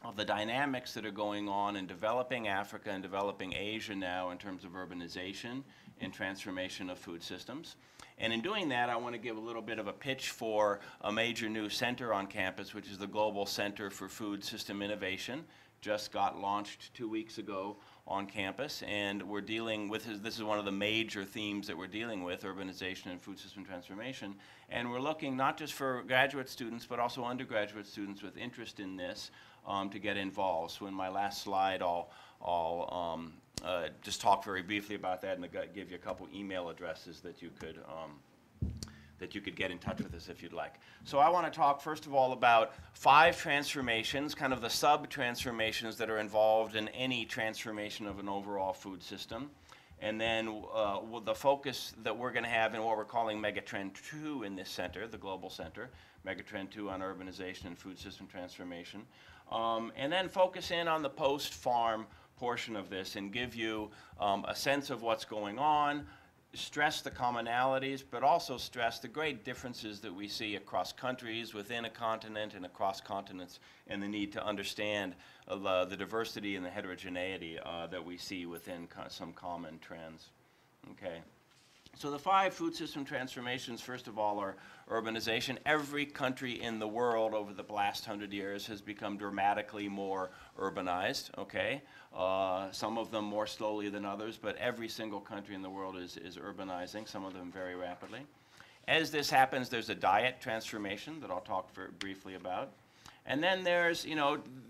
Speaker 5: of the dynamics that are going on in developing Africa and developing Asia now in terms of urbanization and transformation of food systems. And in doing that, I want to give a little bit of a pitch for a major new center on campus, which is the Global Center for Food System Innovation. Just got launched 2 weeks ago on campus, and we're dealing with, this is one of the major themes that we're dealing with, urbanization and food system transformation. And we're looking not just for graduate students, but also undergraduate students with interest in this to get involved. So in my last slide, I'll just talk very briefly about that and give you a couple email addresses that you could get in touch with us if you'd like. So I want to talk first of all about 5 transformations, kind of the sub-transformations that are involved in any transformation of an overall food system. And then the focus that we're going to have in what we're calling Megatrend 2 in this center, the Global Center, Megatrend 2 on urbanization and food system transformation. And then focus in on the post-farm portion of this and give you a sense of what's going on, stress the commonalities, but also stress the great differences that we see across countries, within a continent, and across continents, and the need to understand the diversity and the heterogeneity that we see within some common trends. Okay. So the 5 food system transformations, first of all, are urbanization. Every country in the world over the last 100 years has become dramatically more urbanized, okay? Some of them more slowly than others, but every single country in the world is urbanizing, some of them very rapidly. As this happens, there's a diet transformation that I'll talk very briefly about. And then there's,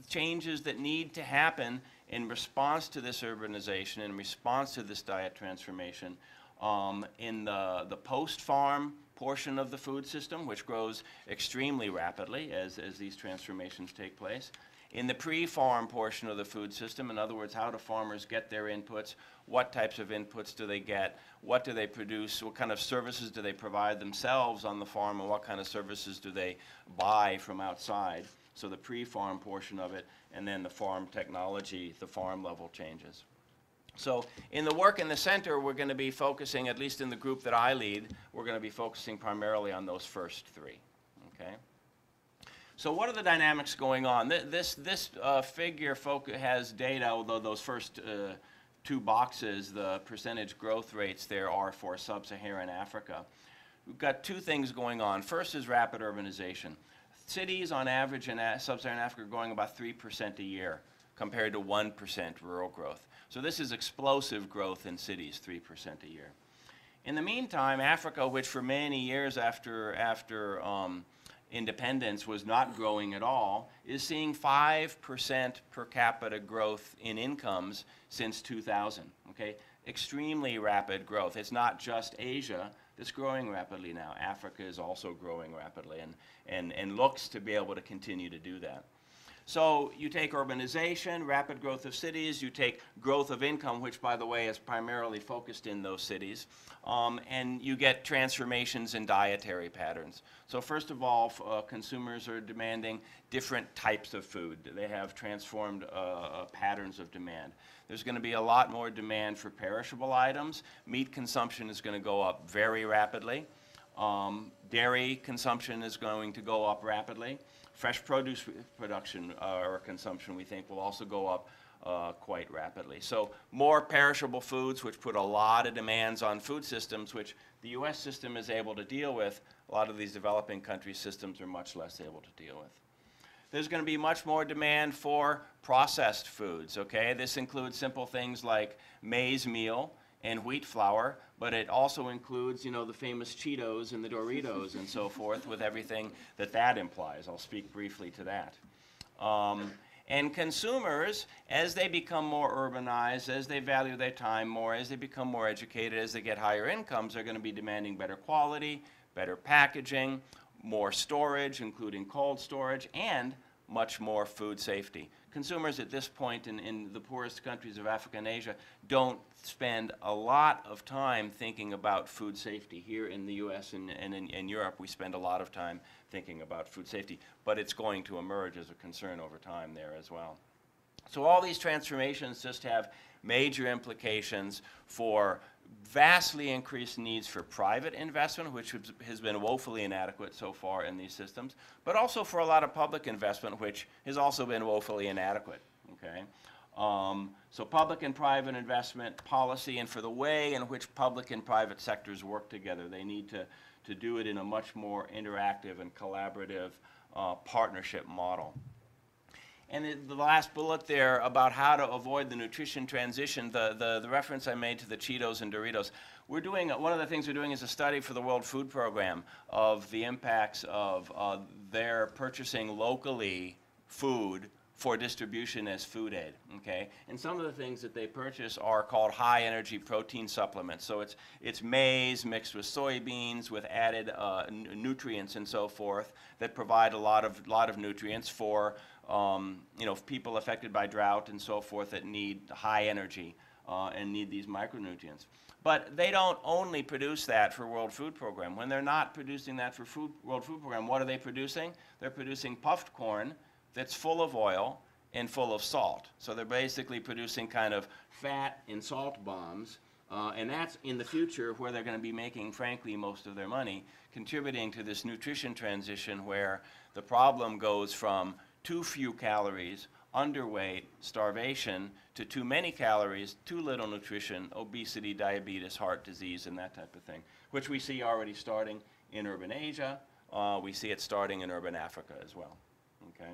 Speaker 5: changes that need to happen in response to this urbanization, in response to this diet transformation, in the post-farm portion of the food system, which grows extremely rapidly as these transformations take place. In the pre-farm portion of the food system, in other words, how do farmers get their inputs? What types of inputs do they get? What do they produce? What kind of services do they provide themselves on the farm? And what kind of services do they buy from outside? So the pre-farm portion of it, and then the farm technology, the farm level changes. So in the work in the center, we're going to be focusing, at least in the group that I lead, we're going to be focusing primarily on those first 3, okay? So what are the dynamics going on? This figure has data, although those first 2 boxes, the percentage growth rates there are for sub-Saharan Africa. We've got 2 things going on. First is rapid urbanization. Cities on average in sub-Saharan Africa are growing about 3% a year compared to 1% rural growth. So this is explosive growth in cities, 3% a year. In the meantime, Africa, which for many years after independence was not growing at all, is seeing 5% per capita growth in incomes since 2000. Okay, extremely rapid growth. It's not just Asia that's growing rapidly now. Africa is also growing rapidly and looks to be able to continue to do that. So you take urbanization, rapid growth of cities, you take growth of income, which, by the way, is primarily focused in those cities, and you get transformations in dietary patterns. So first of all, consumers are demanding different types of food. They have transformed patterns of demand. There's going to be a lot more demand for perishable items. Meat consumption is going to go up very rapidly. Dairy consumption is going to go up rapidly. Fresh produce production or consumption, we think, will also go up quite rapidly. So more perishable foods, which put a lot of demands on food systems, which the U.S. system is able to deal with. A lot of these developing country systems are much less able to deal with. There's going to be much more demand for processed foods, okay? This includes simple things like maize meal and wheat flour, but it also includes, you know, the famous Cheetos and the Doritos and so forth, with everything that that implies. I'll speak briefly to that. And consumers, as they become more urbanized, as they value their time more, as they become more educated, as they get higher incomes, are going to be demanding better quality, better packaging, more storage, including cold storage, and much more food safety. Consumers at this point in the poorest countries of Africa and Asia don't spend a lot of time thinking about food safety. Here in the US and in Europe, we spend a lot of time thinking about food safety, but it's going to emerge as a concern over time there as well. So all these transformations just have major implications for vastly increased needs for private investment, which has been woefully inadequate so far in these systems, but also for a lot of public investment, which has also been woefully inadequate, okay? So public and private investment policy, and for the way in which public and private sectors work together, they need to do it in a much more interactive and collaborative partnership model. And the last bullet there about how to avoid the nutrition transition, the reference I made to the Cheetos and Doritos, we're doing, one of the things we're doing is a study for the World Food Program of the impacts of their purchasing locally food for distribution as food aid, okay? And some of the things that they purchase are called high-energy protein supplements. So it's maize mixed with soybeans with added nutrients and so forth that provide a lot of nutrients for you know, people affected by drought and so forth that need high energy and need these micronutrients. But they don't only produce that for World Food Program. When they're not producing that for World Food Program, what are they producing? They're producing puffed corn that's full of oil and full of salt. So they're basically producing kind of fat and salt bombs, and that's in the future where they're going to be making, frankly, most of their money, contributing to this nutrition transition where the problem goes from too few calories, underweight, starvation, to too many calories, too little nutrition, obesity, diabetes, heart disease, and that type of thing, which we see already starting in urban Asia. We see it starting in urban Africa as well, okay?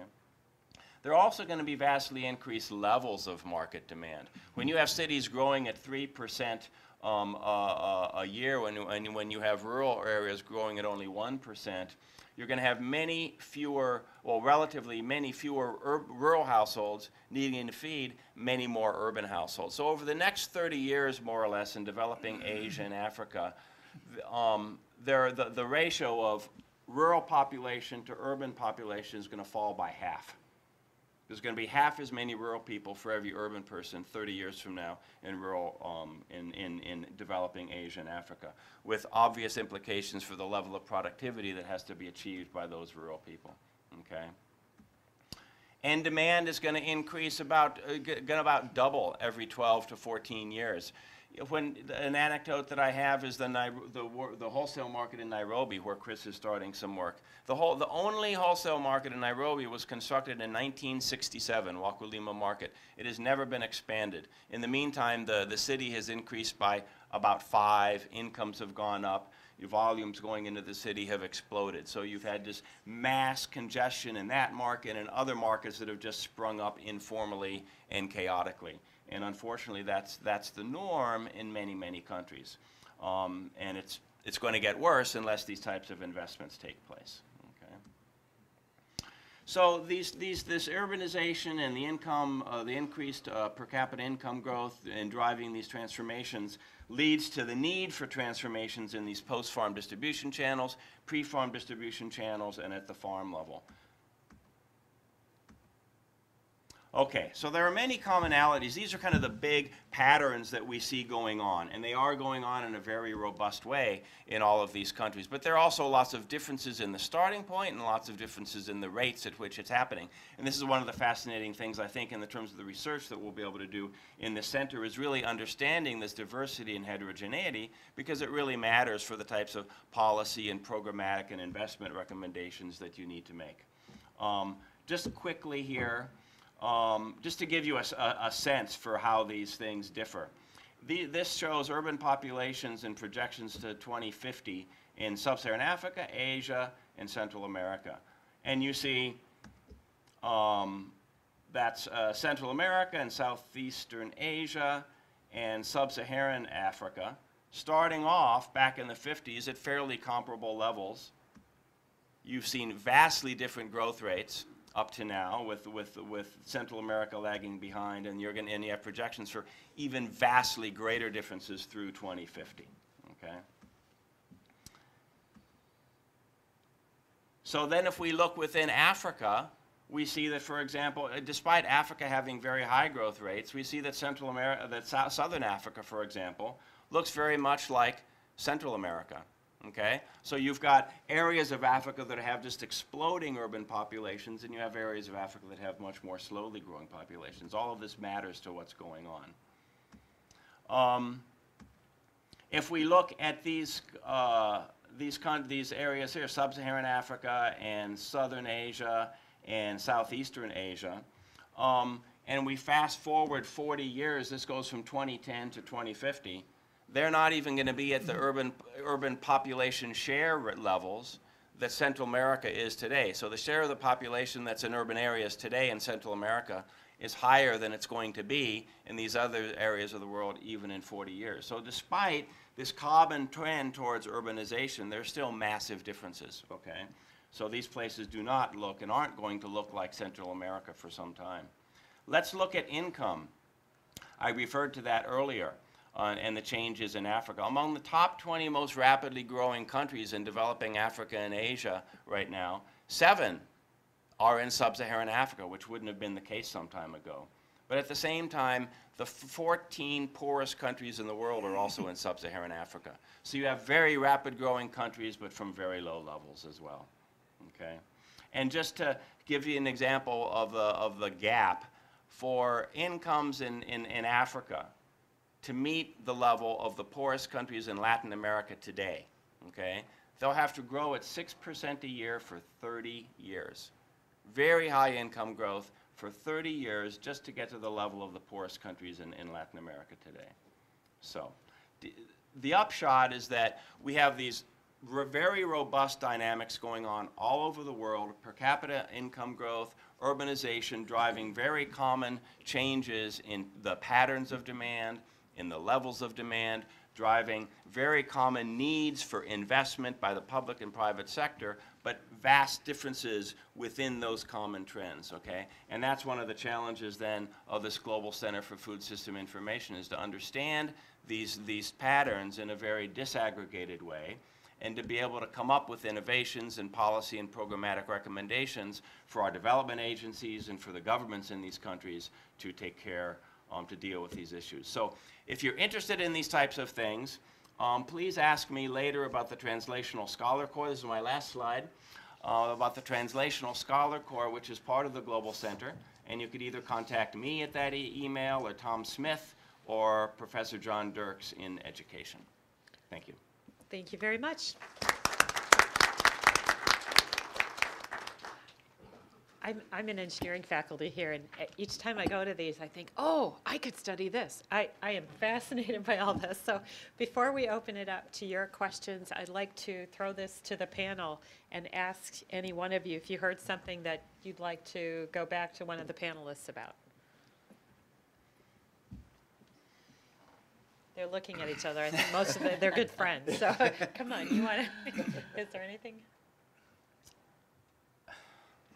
Speaker 5: There are also going to be vastly increased levels of market demand. When you have cities growing at 3% a year, when you have rural areas growing at only 1%, you're going to have many fewer, well, relatively many fewer rural households needing to feed many more urban households. So over the next 30 years, more or less, in developing Asia and Africa, the ratio of rural population to urban population is going to fall by half. There's going to be half as many rural people for every urban person 30 years from now in rural, in developing Asia and Africa, with obvious implications for the level of productivity that has to be achieved by those rural people, okay? And demand is going to increase about double every 12 to 14 years. When an anecdote that I have is the wholesale market in Nairobi, where Chris is starting some work. The only wholesale market in Nairobi was constructed in 1967, Wakulima Market. It has never been expanded. In the meantime, the city has increased by about 5. Incomes have gone up. Volumes going into the city have exploded. So you've had this mass congestion in that market and other markets that have just sprung up informally and chaotically. And unfortunately, that's the norm in many, many countries. And it's going to get worse unless these types of investments take place. Okay. So this urbanization and the income, the increased per capita income growth and driving these transformations leads to the need for transformations in these post-farm distribution channels, pre-farm distribution channels, and at the farm level. Okay, so there are many commonalities. These are kind of the big patterns that we see going on, and they are going on in a very robust way in all of these countries. But there are also lots of differences in the starting point and lots of differences in the rates at which it's happening. And this is one of the fascinating things, I think, in the terms of the research that we'll be able to do in the center, is really understanding this diversity and heterogeneity, because it really matters for the types of policy and programmatic and investment recommendations that you need to make. Just quickly here, just to give you a sense for how these things differ. This shows urban populations and projections to 2050 in sub-Saharan Africa, Asia, and Central America. And you see that's Central America and Southeastern Asia and Sub-Saharan Africa, starting off back in the 50s at fairly comparable levels. You've seen vastly different growth rates up to now, with Central America lagging behind, and you have projections for even vastly greater differences through 2050. Okay. So then, if we look within Africa, we see that, for example, despite Africa having very high growth rates, we see that Southern Africa, for example, looks very much like Central America. Okay? So you've got areas of Africa that have just exploding urban populations, and you have areas of Africa that have much more slowly growing populations. All of this matters to what's going on. If we look at these areas here, Sub-Saharan Africa and Southern Asia and Southeastern Asia, and we fast forward 40 years, this goes from 2010 to 2050, they're not even going to be at the urban population share levels that Central America is today. So the share of the population that's in urban areas today in Central America is higher than it's going to be in these other areas of the world even in 40 years. So despite this common trend towards urbanization, there's still massive differences, okay? So these places do not look and aren't going to look like Central America for some time. Let's look at income. I referred to that earlier. And the changes in Africa. Among the top 20 most rapidly growing countries in developing Africa and Asia right now, 7 are in sub-Saharan Africa, which wouldn't have been the case some time ago. But at the same time, the 14 poorest countries in the world are also in sub-Saharan Africa. So you have very rapid growing countries, but from very low levels as well. Okay? And just to give you an example of the gap, for incomes in Africa, to meet the level of the poorest countries in Latin America today, okay, they'll have to grow at 6% a year for 30 years. Very high income growth for 30 years just to get to the level of the poorest countries in Latin America today. So the upshot is that we have these very robust dynamics going on all over the world, per capita income growth, urbanization driving very common changes in the patterns of demand, in the levels of demand, driving very common needs for investment by the public and private sector, but vast differences within those common trends, okay? And that's one of the challenges then of this Global Center for Food System Information, is to understand these patterns in a very disaggregated way, and to be able to come up with innovations and policy and programmatic recommendations for our development agencies and for the governments in these countries to take care to deal with these issues. So if you're interested in these types of things, please ask me later about the Translational Scholar Corps. This is my last slide, about the Translational Scholar Corps, which is part of the Global Center. And you could either contact me at that email, or Tom Smith, or Professor John Dirks in Education. Thank you.
Speaker 1: Thank you very much. I'm in engineering faculty here, and each time I go to these, I think, oh, I could study this. I am fascinated by all this. So before we open it up to your questions, I'd like to throw this to the panel and ask any one of you if you heard something that you'd like to go back to one of the panelists about. They're looking at each other. I think most of them, they're good friends. So come on, you want to, is there anything?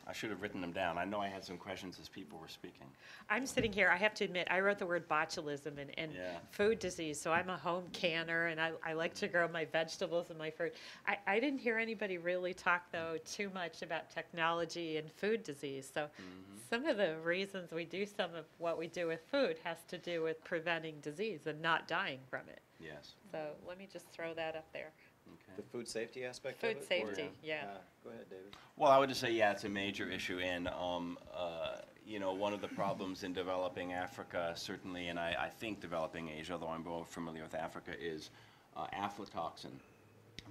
Speaker 5: I should have written them down. I know I had some questions as people were speaking.
Speaker 1: I'm sitting here, I have to admit, I wrote the word botulism and
Speaker 5: Yeah.
Speaker 1: food disease, so I'm a home canner, and I like to grow my vegetables and my fruit. I didn't hear anybody really talk, though, too much about technology and food disease. So some of the reasons we do some of what we do with food has to do with preventing disease and not dying from it.
Speaker 5: Yes.
Speaker 1: So let me just throw that up there.
Speaker 3: The
Speaker 5: Okay.
Speaker 3: food safety aspect of
Speaker 1: Food
Speaker 3: it? Or-
Speaker 1: safety, yeah.
Speaker 3: Go ahead, David.
Speaker 5: Well, I would just say, yeah, it's a major issue, and you know, one of the problems in developing Africa, certainly, and I think developing Asia, although I'm more familiar with Africa, is aflatoxin,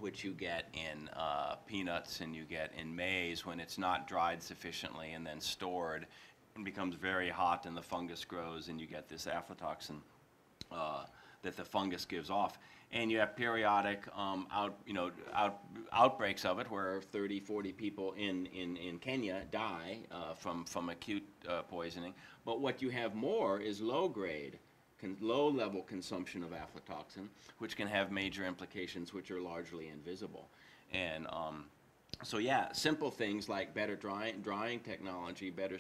Speaker 5: which you get in peanuts and you get in maize when it's not dried sufficiently and then stored, and becomes very hot, and the fungus grows, and you get this aflatoxin that the fungus gives off. And you have periodic outbreaks of it, where 30, 40 people in Kenya die from acute poisoning. But what you have more is low-grade, low-level consumption of aflatoxin, which can have major implications which are largely invisible. And so yeah, simple things like better drying technology, better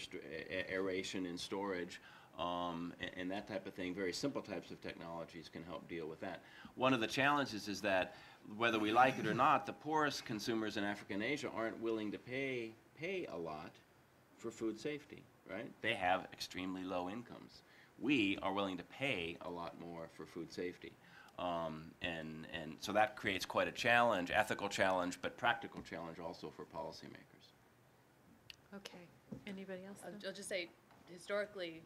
Speaker 5: aeration and storage, and that type of thing, very simple types of technologies can help deal with that. One of the challenges is that, whether we like it or not, the poorest consumers in Africa and Asia aren't willing to pay a lot for food safety, right? They have extremely low incomes. We are willing to pay a lot more for food safety. And so that creates quite a challenge, ethical challenge, but practical challenge also for policymakers.
Speaker 1: Okay. Anybody else?
Speaker 2: I'll just say, historically,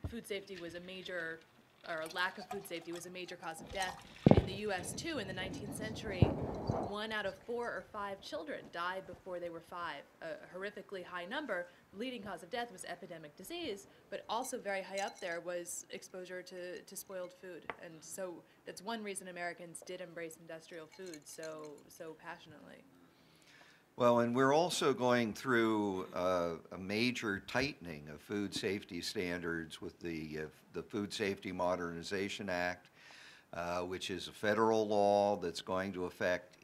Speaker 2: food safety was a major, or a lack of food safety was a major cause of death in the U.S. too. In the 19th century, 1 out of 4 or 5 children died before they were 5. A horrifically high number. The leading cause of death was epidemic disease, but also very high up there was exposure to spoiled food. And so that's one reason Americans did embrace industrial food so passionately.
Speaker 4: Well, and we're also going through a major tightening of food safety standards with the Food Safety Modernization Act, which is a federal law that's going to affect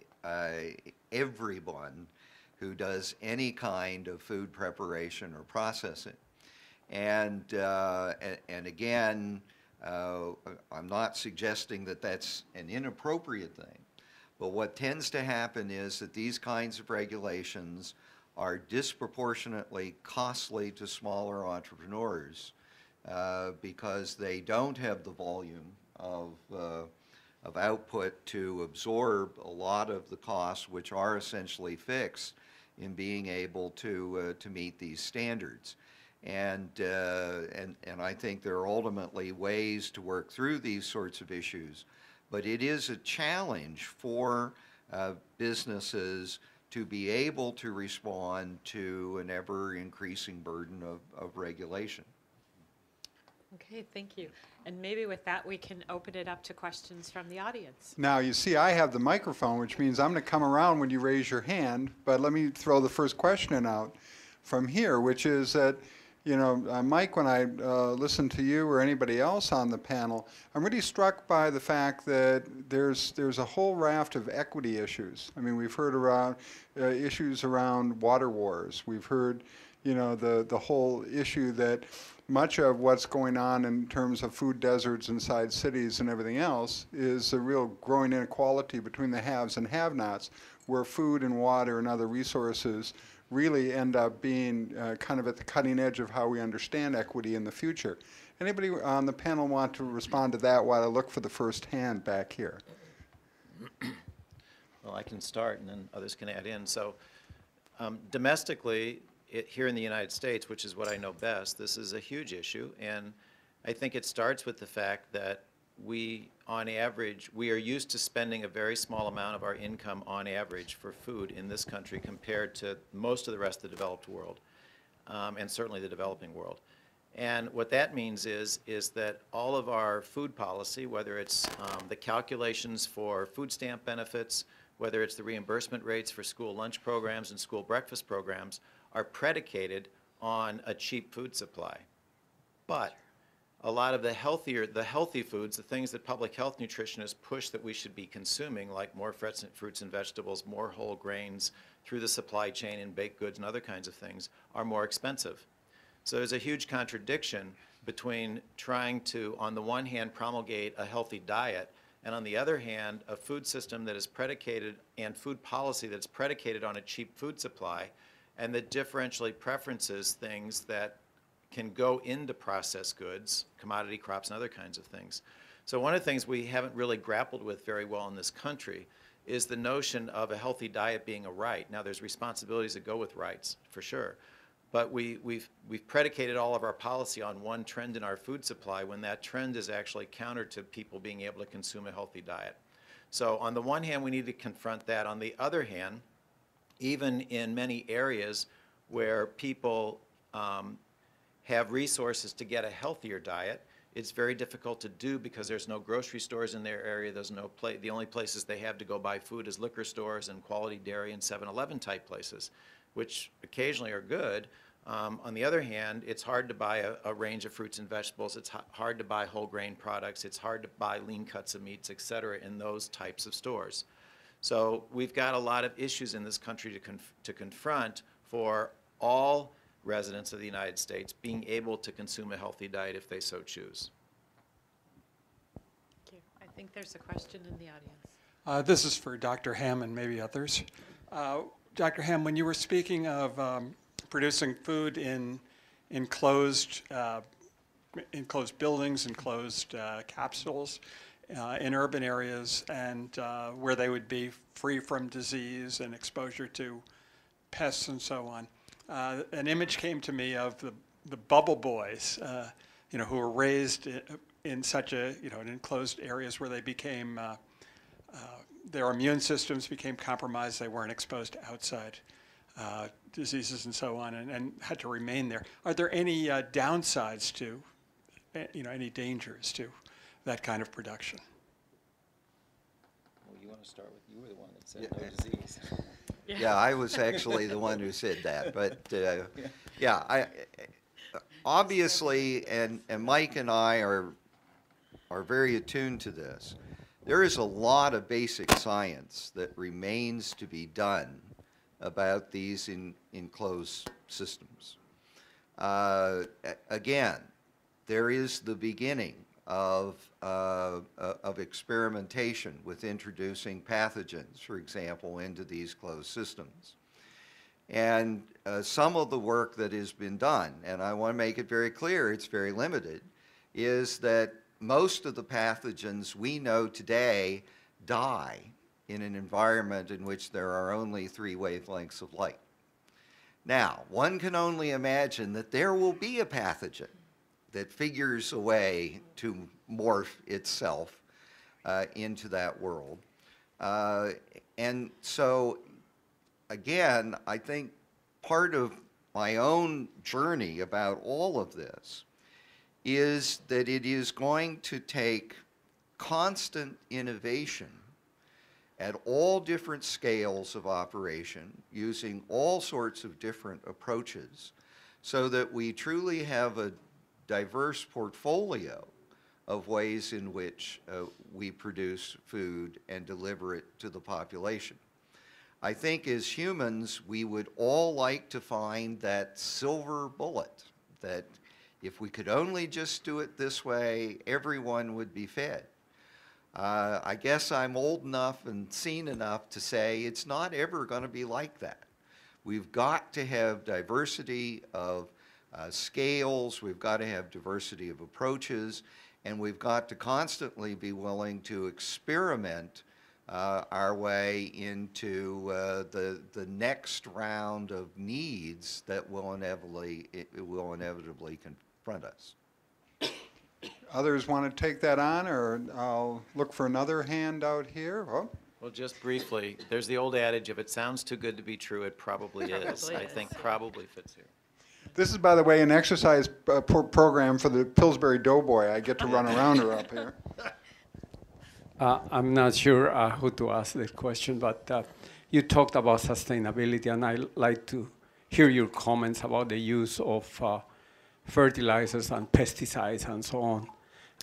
Speaker 4: everyone who does any kind of food preparation or processing. And again, I'm not suggesting that that's an inappropriate thing. But what tends to happen is that these kinds of regulations are disproportionately costly to smaller entrepreneurs because they don't have the volume of output to absorb a lot of the costs, which are essentially fixed, in being able to meet these standards. And I think there are ultimately ways to work through these sorts of issues. But it is a challenge for businesses to be able to respond to an ever-increasing burden of regulation.
Speaker 1: Okay, thank you. And maybe with that, we can open it up to questions from the audience.
Speaker 6: Now, you see, I have the microphone, which means I'm going to come around when you raise your hand, but let me throw the first question out from here, which is that, you know, Mike, when I listen to you or anybody else on the panel, I'm really struck by the fact that there's a whole raft of equity issues. I mean, we've heard around issues around water wars. We've heard, you know, the whole issue that much of what's going on in terms of food deserts inside cities and everything else is a real growing inequality between the haves and have-nots, where food and water and other resources really end up being kind of at the cutting edge of how we understand equity in the future. Anybody on the panel want to respond to that while I look for the first hand back here?
Speaker 3: Well, I can start, and then others can add in. So domestically, here in the United States, which is what I know best, this is a huge issue. And I think it starts with the fact that we, on average, we are used to spending a very small amount of our income on average for food in this country compared to most of the rest of the developed world, and certainly the developing world. And what that means is that all of our food policy, whether it's the calculations for food stamp benefits, whether it's the reimbursement rates for school lunch programs and school breakfast programs, are predicated on a cheap food supply. But a lot of the healthy foods, the things that public health nutritionists push that we should be consuming, like more fruits and vegetables, more whole grains through the supply chain in baked goods and other kinds of things, are more expensive. So there's a huge contradiction between trying to, on the one hand, promulgate a healthy diet, and on the other hand, a food system that is predicated, and food policy that's predicated on a cheap food supply, and that differentially preferences things that can go into processed goods, commodity crops, and other kinds of things. So one of the things we haven't really grappled with very well in this country is the notion of a healthy diet being a right. Now, there's responsibilities that go with rights, for sure. But we've predicated all of our policy on one trend in our food supply when that trend is actually counter to people being able to consume a healthy diet. So on the one hand, we need to confront that. On the other hand, even in many areas where people have resources to get a healthier diet, it's very difficult to do because there's no grocery stores in their area. There's no the only places they have to go buy food is liquor stores and Quality Dairy and 7-Eleven type places, which occasionally are good. On the other hand, it's hard to buy a range of fruits and vegetables. It's hard to buy whole grain products. It's hard to buy lean cuts of meats, et cetera, in those types of stores. So we've got a lot of issues in this country to confront for all residents of the United States being able to consume a healthy diet if they so choose.
Speaker 1: Thank you. I think there's a question in the audience.
Speaker 7: This is for Dr. Hamm and maybe others. Dr. Hamm, when you were speaking of producing food in enclosed buildings, enclosed capsules in urban areas, and where they would be free from disease and exposure to pests and so on, an image came to me of the bubble boys, who were raised in such in enclosed areas where they became, their immune systems became compromised. They weren't exposed to outside diseases and so on, and had to remain there. Are there any downsides to, any dangers to that kind of production?
Speaker 3: Well, you want to start with, you were the one that said no disease.
Speaker 4: Yeah, I was actually the one who said that. But yeah, obviously, and Mike and I are very attuned to this. There is a lot of basic science that remains to be done about these enclosed systems. Again, there is the beginning of experimentation with introducing pathogens, for example, into these closed systems. And some of the work that has been done, and I want to make it very clear, it's very limited, is that most of the pathogens we know today die in an environment in which there are only 3 wavelengths of light. Now, one can only imagine that there will be a pathogen that figures a way to morph itself into that world. And so, again, I think part of my own journey about all of this is that it is going to take constant innovation at all different scales of operation, using all sorts of different approaches, so that we truly have a diverse portfolio of ways in which we produce food and deliver it to the population. I think as humans, we would all like to find that silver bullet, that if we could only just do it this way, everyone would be fed. I guess I'm old enough and seen enough to say it's not ever going to be like that. We've got to have diversity of scales, we've got to have diversity of approaches, and we've got to constantly be willing to experiment our way into the next round of needs that will inevitably confront us.
Speaker 6: Others want to take that on, or I'll look for another hand out here. Oh.
Speaker 3: Well, just briefly, there's the old adage, if it sounds too good to be true, it probably is. I think probably fits here.
Speaker 6: This is, by the way, an exercise program for the Pillsbury Doughboy. I get to run around her up here.
Speaker 8: I'm not sure who to ask this question, but you talked about sustainability, and I'd like to hear your comments about the use of fertilizers and pesticides and so on.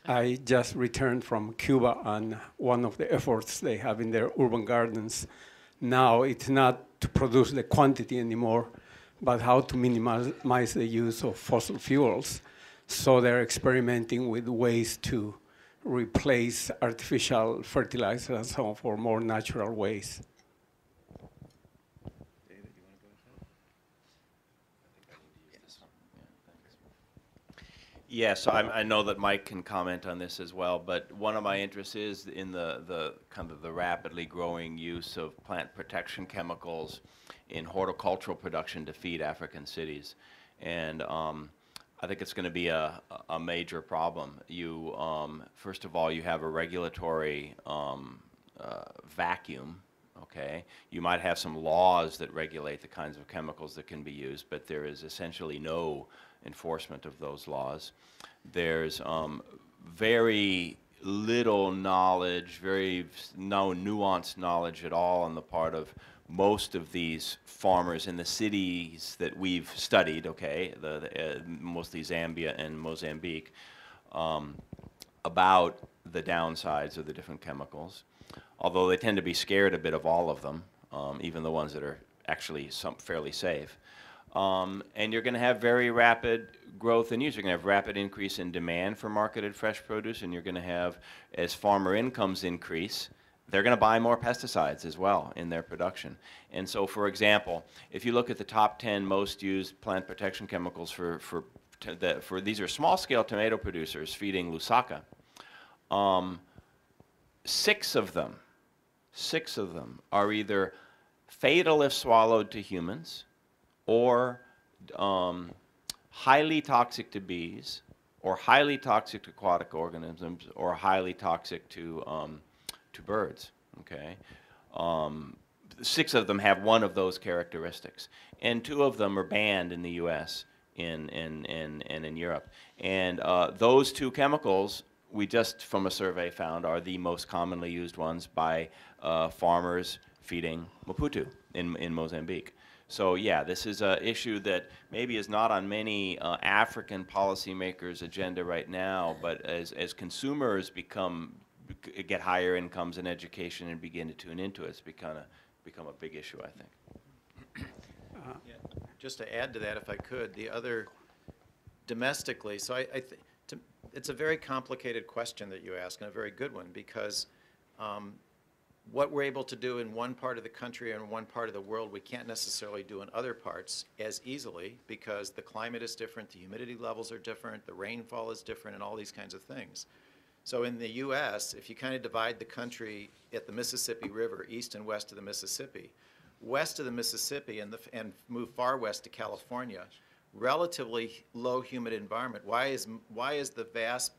Speaker 8: I just returned from Cuba, and one of the efforts they have in their urban gardens now, it's not to produce the quantity anymore, but how to minimize the use of fossil fuels. So they're experimenting with ways to replace artificial fertilizers and so on for more natural ways.
Speaker 5: Yeah, so I know that Mike can comment on this as well, but one of my interests is in the kind of the rapidly growing use of plant protection chemicals in horticultural production to feed African cities. And I think it's going to be a major problem. You, first of all, you have a regulatory vacuum, okay? You might have some laws that regulate the kinds of chemicals that can be used, but there is essentially no enforcement of those laws. There's very little knowledge, no nuanced knowledge at all on the part of most of these farmers in the cities that we've studied, okay, mostly Zambia and Mozambique, about the downsides of the different chemicals, although they tend to be scared a bit of all of them, even the ones that are actually fairly safe. And you're going to have very rapid growth in use. You're going to have rapid increase in demand for marketed fresh produce, and you're going to have, as farmer incomes increase, they're going to buy more pesticides as well in their production. And so, for example, if you look at the top 10 most used plant protection chemicals for these are small-scale tomato producers feeding Lusaka, 6 of them are either fatal if swallowed to humans, or highly toxic to bees, or highly toxic to aquatic organisms, or highly toxic to birds. Okay, 6 of them have one of those characteristics, and 2 of them are banned in the U.S. and in Europe. And those 2 chemicals, we just from a survey found, are the most commonly used ones by farmers feeding Maputo in Mozambique. So yeah, this is an issue that maybe is not on many African policymakers' agenda right now, but as consumers get higher incomes and education and begin to tune into it, it's become a big issue, I think.
Speaker 3: Yeah. Just to add to that, if I could, the other domestically, so I think it's a very complicated question that you ask, and a very good one, because what we're able to do in one part of the country and one part of the world, we can't necessarily do in other parts as easily, because the climate is different, the humidity levels are different, the rainfall is different, and all these kinds of things. So in the U.S., if you kind of divide the country at the Mississippi River, east and west of the Mississippi, west of the Mississippi and move far west to California, relatively low humid environment. Why is the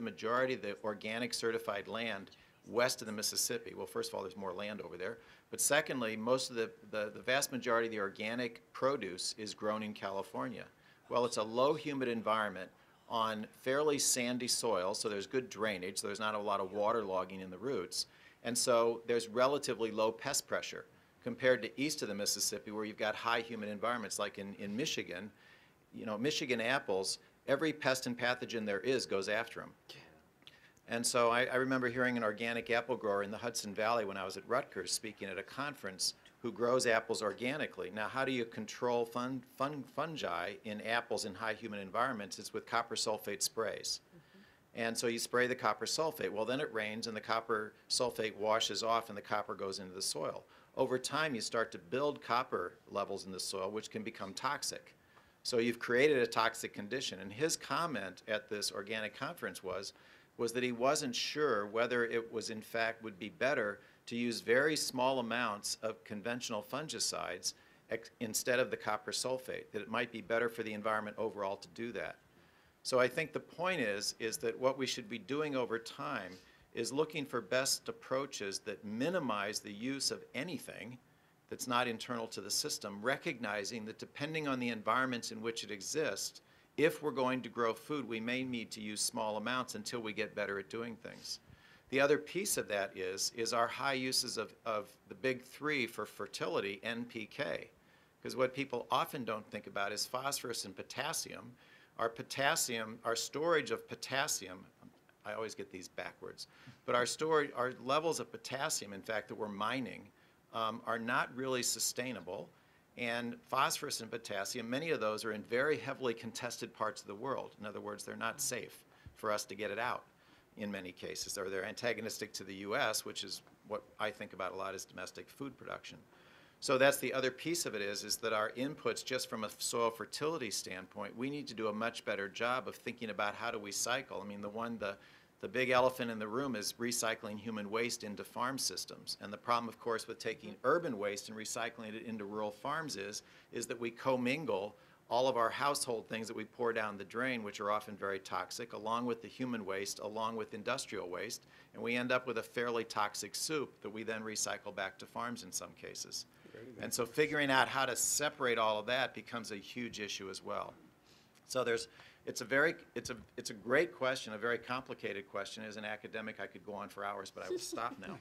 Speaker 3: majority of the organic certified land west of the Mississippi? Well, first of all, there's more land over there. But secondly, most of the vast majority of the organic produce is grown in California. Well, it's a low humid environment on fairly sandy soil, so there's good drainage, so there's not a lot of water logging in the roots. And so there's relatively low pest pressure compared to east of the Mississippi, where you've got high humid environments. Like in Michigan, Michigan apples, every pest and pathogen there is goes after them. And so I remember hearing an organic apple grower in the Hudson Valley when I was at Rutgers speaking at a conference who grows apples organically. Now, how do you control fungi in apples in high humid environments? It's with copper sulfate sprays. And so you spray the copper sulfate. Well, then it rains and the copper sulfate washes off and the copper goes into the soil. Over time, you start to build copper levels in the soil, which can become toxic. So you've created a toxic condition. And his comment at this organic conference was that he wasn't sure whether it was, in fact, would be better to use very small amounts of conventional fungicides instead of the copper sulfate, that it might be better for the environment overall to do that. So I think the point is that what we should be doing over time is looking for best approaches that minimize the use of anything that's not internal to the system, recognizing that depending on the environments in which it exists, if we're going to grow food, we may need to use small amounts until we get better at doing things. The other piece of that is our high uses of the big 3 for fertility, NPK. Because what people often don't think about is phosphorus and potassium, our potassium, our storage of potassium, I always get these backwards, but our levels of potassium, in fact, that we're mining, are not really sustainable. And phosphorus and potassium, many of those are in very heavily contested parts of the world. In other words, they're not safe for us to get it out in many cases, or they're antagonistic to the U.S., which is what I think about a lot as domestic food production. So that's the other piece of it is that our inputs, just from a soil fertility standpoint, we need to do a much better job of thinking about how do we cycle. I mean, the big elephant in the room is recycling human waste into farm systems. And the problem, of course, with taking urban waste and recycling it into rural farms is that we commingle all of our household things that we pour down the drain, which are often very toxic, along with the human waste, along with industrial waste, and we end up with a fairly toxic soup that we then recycle back to farms in some cases. And so figuring out how to separate all of that becomes a huge issue as well. So it's a great question, a very complicated question. As an academic, I could go on for hours, but I will stop now.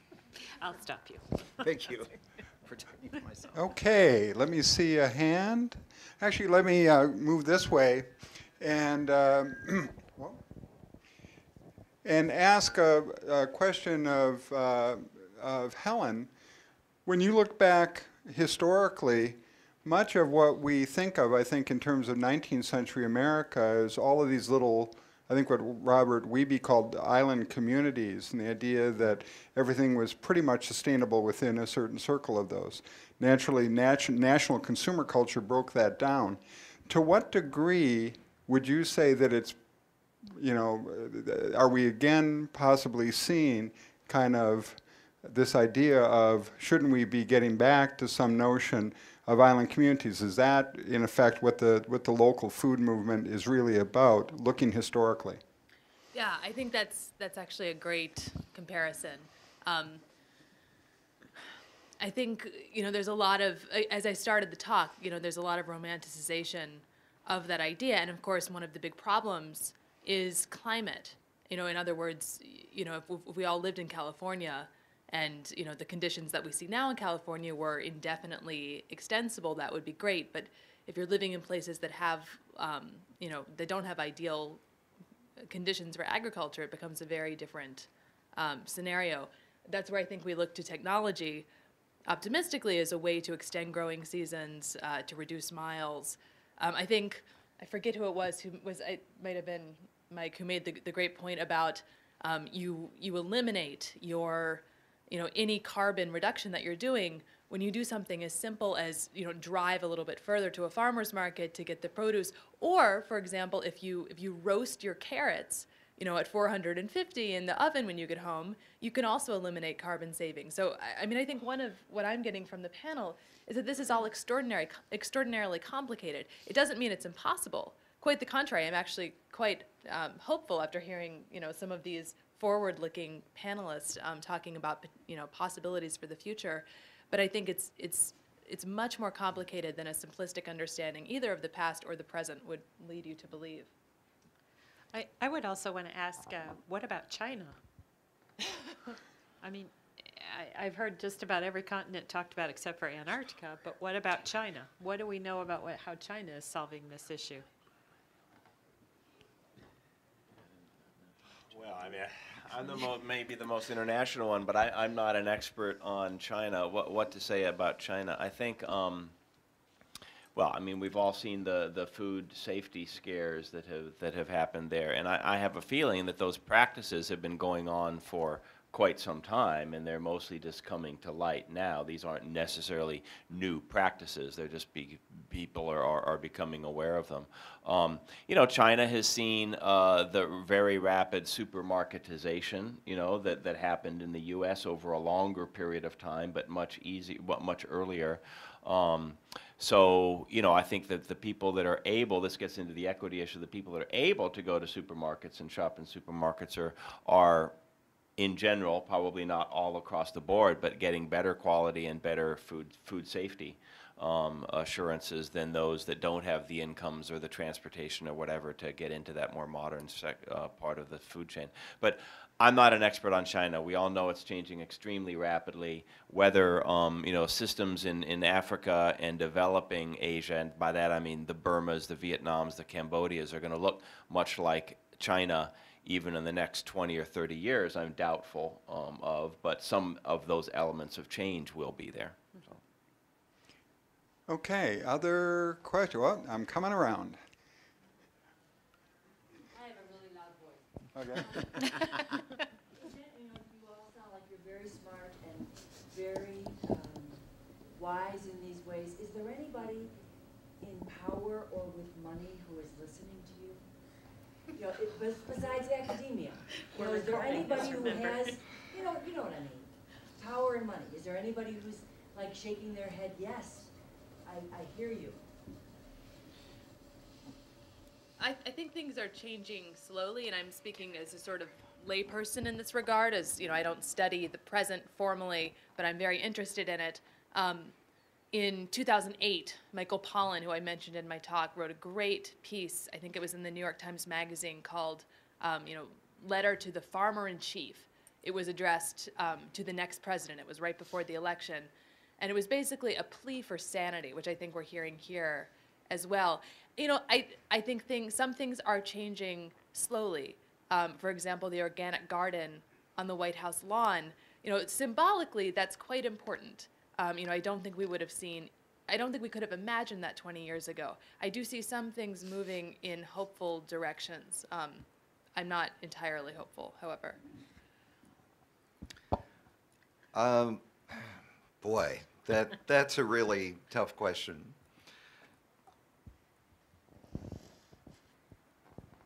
Speaker 1: I'll stop you.
Speaker 3: Thank you for talking to myself.
Speaker 6: Okay, let me see a hand. Actually, let me move this way and and ask a question of Helen. When you look back historically, much of what we think of, I think, in terms of 19th century America is all of these little, I think what Robert Wiebe called island communities, and the idea that everything was pretty much sustainable within a certain circle of those. Naturally, national consumer culture broke that down. To what degree would you say that it's, you know, are we again possibly seeing kind of this idea of shouldn't we be getting back to some notion of island communities? Is that, in effect, what the local food movement is really about, looking historically?
Speaker 2: Yeah, I think that's actually a great comparison. I think, you know, there's a lot of, as I started the talk, you know, there's a lot of romanticization of that idea. And of course, one of the big problems is climate. You know, in other words, you know, if we all lived in California and, you know, the conditions that we see now in California were indefinitely extensible, that would be great. But if you're living in places that have, you know, that don't have ideal conditions for agriculture, it becomes a very different scenario. That's where I think we look to technology optimistically as a way to extend growing seasons, to reduce miles. I think, I forget who it was, it might have been Mike, who made the great point about you eliminate your, you know, any carbon reduction that you're doing when you do something as simple as, you know, drive a little bit further to a farmer's market to get the produce. Or, for example, if you roast your carrots, you know, at 450 in the oven when you get home, you can also eliminate carbon savings. So, I mean, I think one of what I'm getting from the panel is that this is all extraordinarily complicated. It doesn't mean it's impossible. Quite the contrary. I'm actually quite hopeful after hearing, you know, some of these forward-looking panelists talking about, you know, possibilities for the future. But I think it's much more complicated than a simplistic understanding either of the past or the present would lead you to believe.
Speaker 1: I would also want to ask, what about China? I mean, I've heard just about every continent talked about except for Antarctica, but what about China? What do we know about how China is solving this issue?
Speaker 5: Well, I mean, I'm maybe the most international one, but I'm not an expert on China. What to say about China? I think, well, I mean, we've all seen the food safety scares that have happened there, and I have a feeling that those practices have been going on for quite some time, and they're mostly just coming to light now. These aren't necessarily new practices. They're just people are becoming aware of them. You know, China has seen the very rapid supermarketization, you know, that happened in the U.S. over a longer period of time, but much earlier. So, you know, I think that the people that are able, this gets into the equity issue, the people that are able to go to supermarkets and shop in supermarkets are in general, probably not all across the board, but getting better quality and better food safety assurances than those that don't have the incomes or the transportation or whatever to get into that more modern part of the food chain. But I'm not an expert on China. We all know it's changing extremely rapidly. Whether systems in Africa and developing Asia, and by that I mean the Burmas, the Vietnams, the Cambodias, are going to look much like China even in the next 20 or 30 years. I'm doubtful of, but some of those elements of change will be there. So.
Speaker 6: Okay, other question? Well, I'm coming around.
Speaker 9: I have a really loud voice.
Speaker 6: Okay.
Speaker 9: You all sound like you're very smart and very wise in these ways. Is there anybody in power or with money who is listening to you? Besides academia, is there anybody who has, you know what I mean, power and money? Is there anybody who's like shaking their head, yes, I hear you?
Speaker 2: I think things are changing slowly, and I'm speaking as a sort of layperson in this regard, as I don't study the present formally, but I'm very interested in it. In 2008, Michael Pollan, who I mentioned in my talk, wrote a great piece, I think it was in the New York Times Magazine, called, Letter to the Farmer-in-Chief. It was addressed to the next president. It was right before the election. And it was basically a plea for sanity, which I think we're hearing here as well. I think some things are changing slowly. For example, the organic garden on the White House lawn, symbolically, that's quite important. I don't think we would have I don't think we could have imagined that 20 years ago. I do see some things moving in hopeful directions. I'm not entirely hopeful, however.
Speaker 4: Boy, that's a really tough question.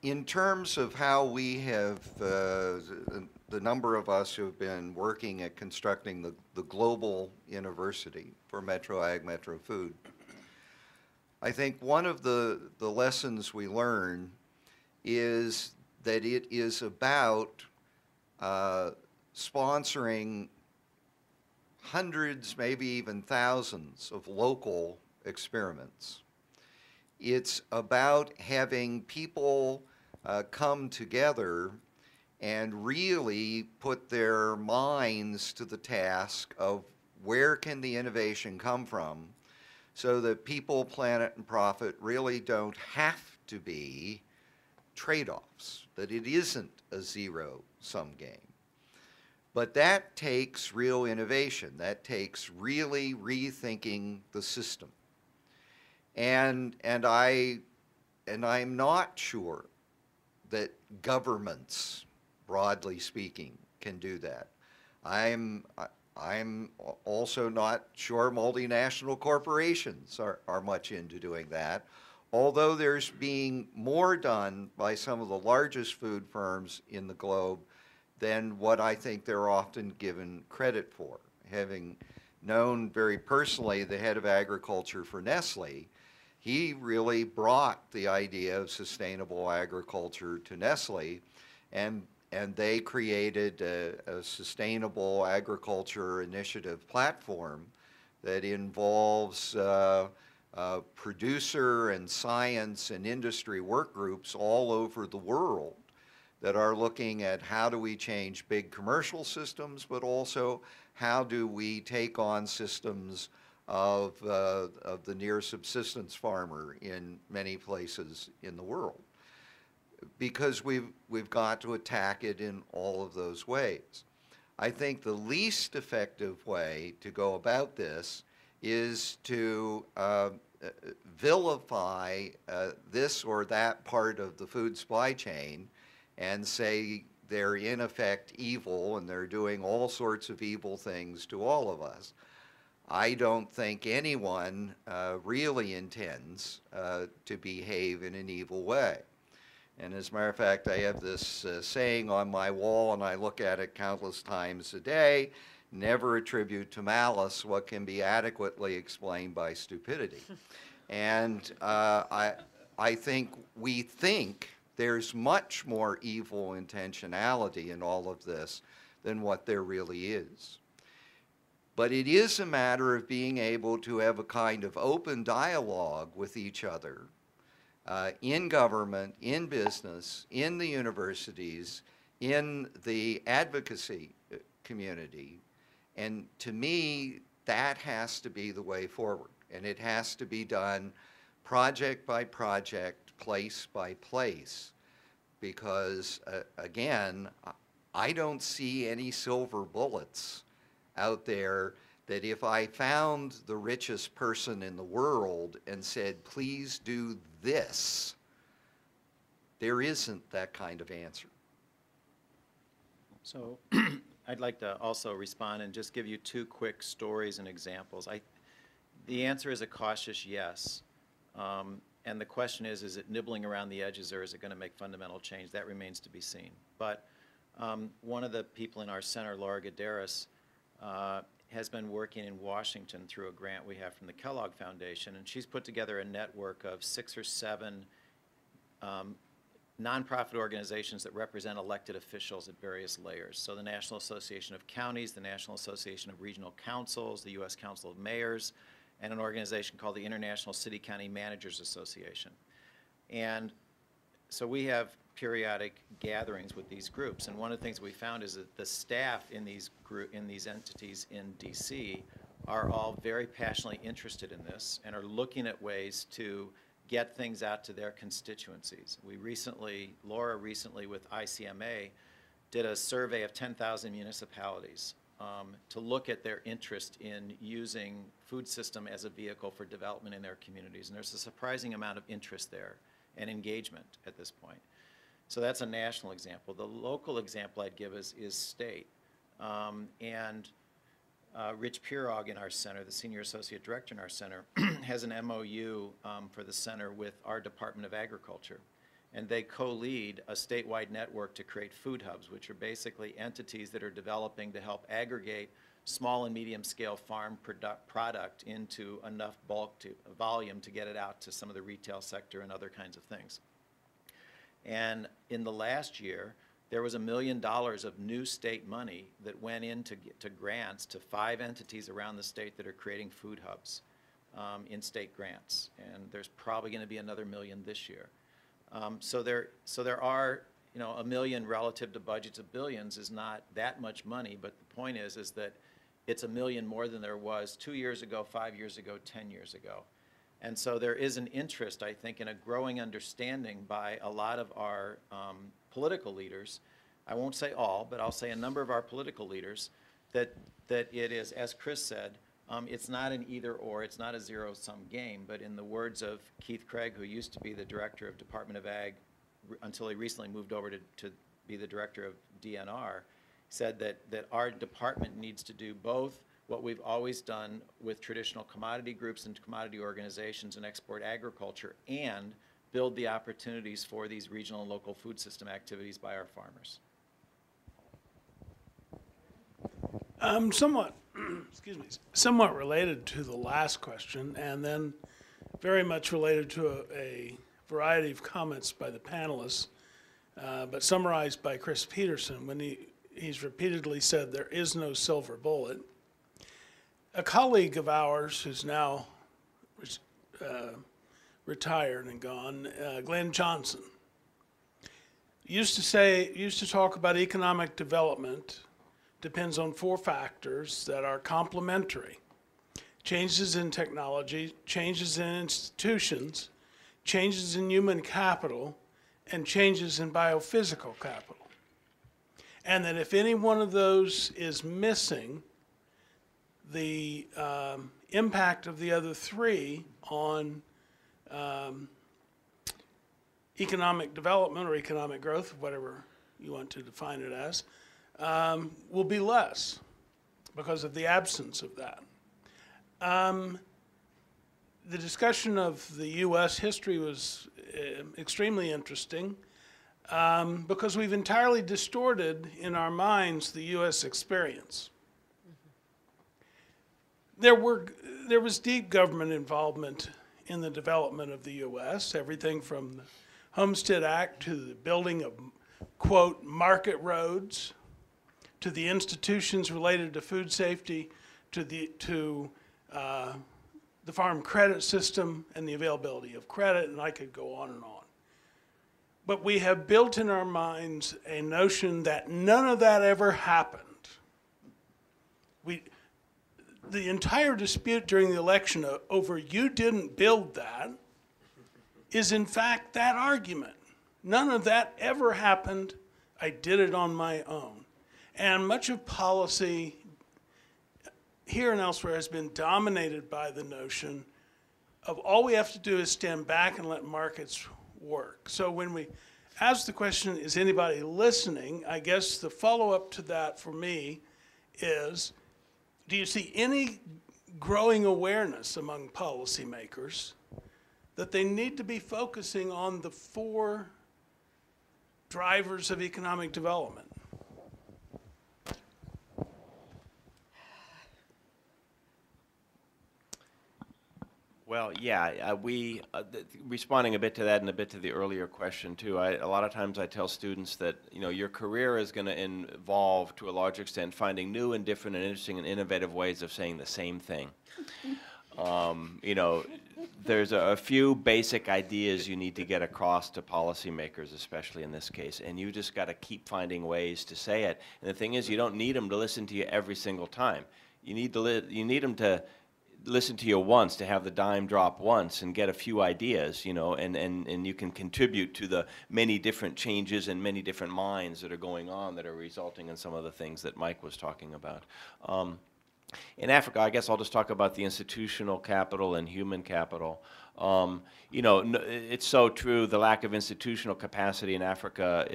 Speaker 4: In terms of how we have, the number of us who have been working at constructing the global university for Metro Ag, Metro Food, I think one of the lessons we learn is that it is about sponsoring hundreds, maybe even thousands of local experiments. It's about having people come together and really put their minds to the task of where can the innovation come from, so that people, planet, and profit really don't have to be trade-offs, that it isn't a zero-sum game. But that takes real innovation. That takes really rethinking the system. And I'm not sure that governments, broadly speaking, can do that. I'm also not sure multinational corporations are much into doing that, although there's being more done by some of the largest food firms in the globe than what I think they're often given credit for. Having known very personally the head of agriculture for Nestle, he really brought the idea of sustainable agriculture to Nestle, and they created a sustainable agriculture initiative platform that involves producer and science and industry work groups all over the world that are looking at how do we change big commercial systems, but also how do we take on systems of the near subsistence farmer in many places in the world. Because we've got to attack it in all of those ways. I think the least effective way to go about this is to vilify this or that part of the food supply chain and say they're in effect evil and they're doing all sorts of evil things to all of us. I don't think anyone really intends to behave in an evil way. And as a matter of fact, I have this saying on my wall, and I look at it countless times a day: never attribute to malice what can be adequately explained by stupidity. And I think we think there's much more evil intentionality in all of this than what there really is. But it is a matter of being able to have a kind of open dialogue with each other in government, in business, in the universities, in the advocacy community. And to me, that has to be the way forward. And it has to be done project by project, place by place. Because, again, I don't see any silver bullets out there that if I found the richest person in the world and said, please do this, there isn't that kind of answer.
Speaker 3: So I'd like to also respond and just give you two quick stories and examples. The answer is a cautious yes. And the question is it nibbling around the edges or is it going to make fundamental change? That remains to be seen. But one of the people in our center, Laura Gadaris, has been working in Washington through a grant we have from the Kellogg Foundation, and she's put together a network of 6 or 7 nonprofit organizations that represent elected officials at various layers. So the National Association of Counties, the National Association of Regional Councils, the U.S. Council of Mayors, and an organization called the International City County Managers Association. And so we have periodic gatherings with these groups, and one of the things we found is that the staff in these entities in D.C. are all very passionately interested in this and are looking at ways to get things out to their constituencies. Laura recently with ICMA did a survey of 10,000 municipalities to look at their interest in using food system as a vehicle for development in their communities. And there's a surprising amount of interest there and engagement at this point. So that's a national example. The local example I'd give is state. Rich Pirog in our center, the Senior Associate Director in our center, has an MOU for the center with our Department of Agriculture. And they co-lead a statewide network to create food hubs, which are basically entities that are developing to help aggregate small and medium scale farm product into enough volume to get it out to some of the retail sector and other kinds of things. And in the last year, there was $1 million of new state money that went into grants to 5 entities around the state that are creating food hubs in state grants. And there's probably going to be another $1 million this year. So there are, $1 million relative to budgets of billions is not that much money, but the point is that it's $1 million more than there was 2 years ago, 5 years ago, 10 years ago. And so there is an interest, I think, in a growing understanding by a lot of our political leaders, I won't say all, but I'll say a number of our political leaders, that it is, as Chris said, it's not an either or, it's not a zero-sum game, but in the words of Keith Craig, who used to be the director of Department of Ag until he recently moved over to be the director of DNR, said that our department needs to do both what we've always done with traditional commodity groups and commodity organizations and export agriculture, and build the opportunities for these regional and local food system activities by our farmers.
Speaker 10: Somewhat related to the last question, and then very much related to a variety of comments by the panelists, but summarized by Chris Peterson when he's repeatedly said there is no silver bullet. A colleague of ours who's now retired and gone, Glenn Johnson, used to talk about economic development depends on 4 factors that are complementary: changes in technology, changes in institutions, changes in human capital, and changes in biophysical capital. And that if any one of those is missing, the impact of the other 3 on economic development or economic growth, whatever you want to define it as, will be less because of the absence of that. The discussion of the U.S. history was extremely interesting because we've entirely distorted in our minds the U.S. experience. There was deep government involvement in the development of the U.S., everything from the Homestead Act to the building of, quote, market roads, to the institutions related to food safety, to the farm credit system and the availability of credit, and I could go on and on. But we have built in our minds a notion that none of that ever happened. The entire dispute during the election over "you didn't build that" is in fact that argument. None of that ever happened. I did it on my own. And much of policy here and elsewhere has been dominated by the notion of all we have to do is stand back and let markets work. So when we ask the question, is anybody listening, I guess the follow-up to that for me is, do you see any growing awareness among policymakers that they need to be focusing on the 4 drivers of economic development?
Speaker 5: Well, yeah, responding a bit to that and a bit to the earlier question too, a lot of times I tell students that, your career is going to involve, to a large extent, finding new and different and interesting and innovative ways of saying the same thing. There's a few basic ideas you need to get across to policymakers, especially in this case, and you just got to keep finding ways to say it. And the thing is, you don't need them to listen to you every single time. You need them to listen to you once, to have the dime drop once and get a few ideas, and you can contribute to the many different changes and many different minds that are going on that are resulting in some of the things that Mike was talking about. In Africa, I guess I'll just talk about the institutional capital and human capital. It's so true, the lack of institutional capacity in Africa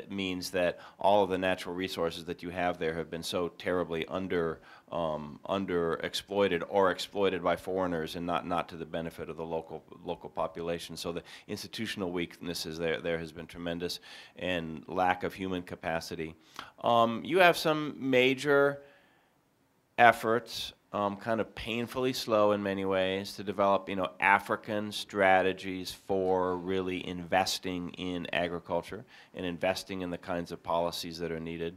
Speaker 5: means that all of the natural resources that you have there have been so terribly underexploited or exploited by foreigners and not to the benefit of the local population. So the institutional weaknesses there has been tremendous, and lack of human capacity. You have some major efforts, kind of painfully slow in many ways, to develop, African strategies for really investing in agriculture and investing in the kinds of policies that are needed.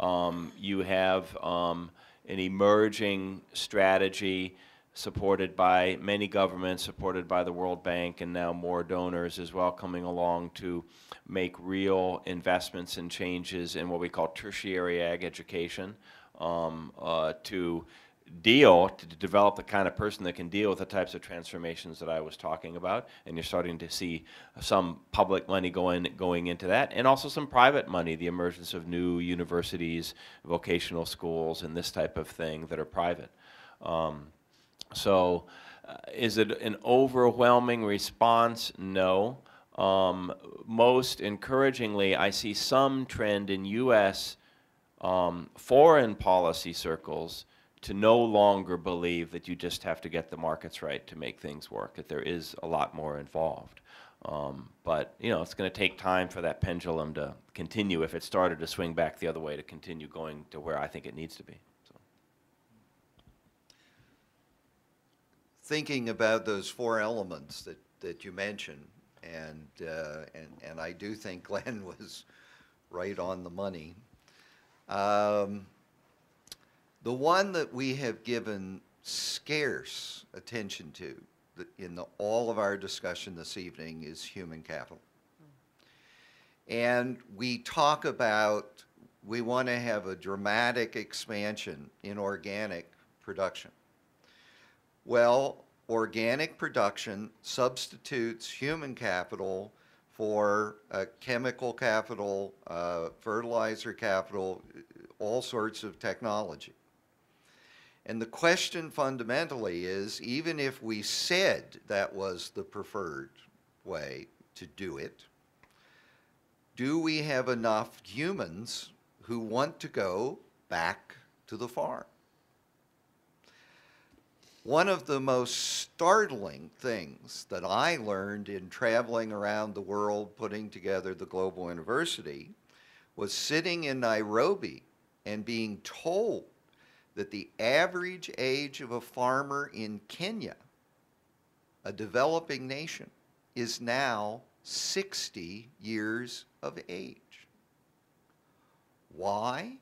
Speaker 5: You have an emerging strategy supported by many governments, supported by the World Bank, and now more donors as well coming along to make real investments and changes in what we call tertiary ag education, to develop the kind of person that can deal with the types of transformations that I was talking about. And you're starting to see some public money going into that, and also some private money, the emergence of new universities, vocational schools, and this type of thing that are private. Is it an overwhelming response? No. Most encouragingly, I see some trend in U.S. Foreign policy circles to no longer believe that you just have to get the markets right to make things work, that there is a lot more involved. But it's going to take time for that pendulum to continue, if it started to swing back the other way, to continue going to where I think it needs to be. So.
Speaker 4: Thinking about those 4 elements that you mentioned, and I do think Glenn was right on the money. The one that we have given scarce attention to in all of our discussion this evening is human capital. And we talk about, we want to have a dramatic expansion in organic production. Well, organic production substitutes human capital for chemical capital, fertilizer capital, all sorts of technology. And the question fundamentally is, even if we said that was the preferred way to do it, do we have enough humans who want to go back to the farm? One of the most startling things that I learned in traveling around the world putting together the Global University was sitting in Nairobi and being told that the average age of a farmer in Kenya, a developing nation, is now 60 years of age. Why?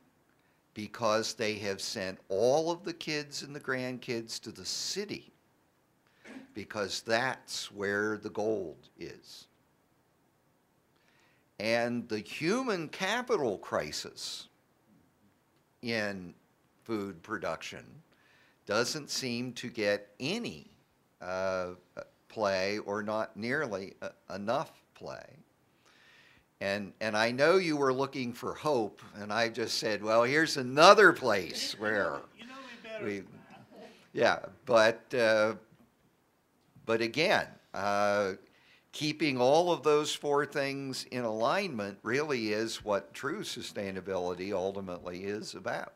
Speaker 4: Because they have sent all of the kids and the grandkids to the city, because that's where the gold is. And the human capital crisis in food production doesn't seem to get any play, or not nearly enough play. And I know you were looking for hope, and I just said, well, here's another place where
Speaker 10: You know me better
Speaker 4: we,
Speaker 10: than that.
Speaker 4: yeah, but again, keeping all of those four things in alignment really is what true sustainability ultimately is about.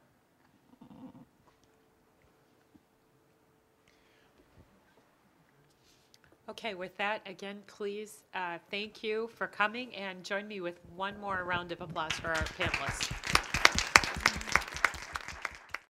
Speaker 1: Okay, with that, again, please, thank you for coming, and join me with one more round of applause for our panelists.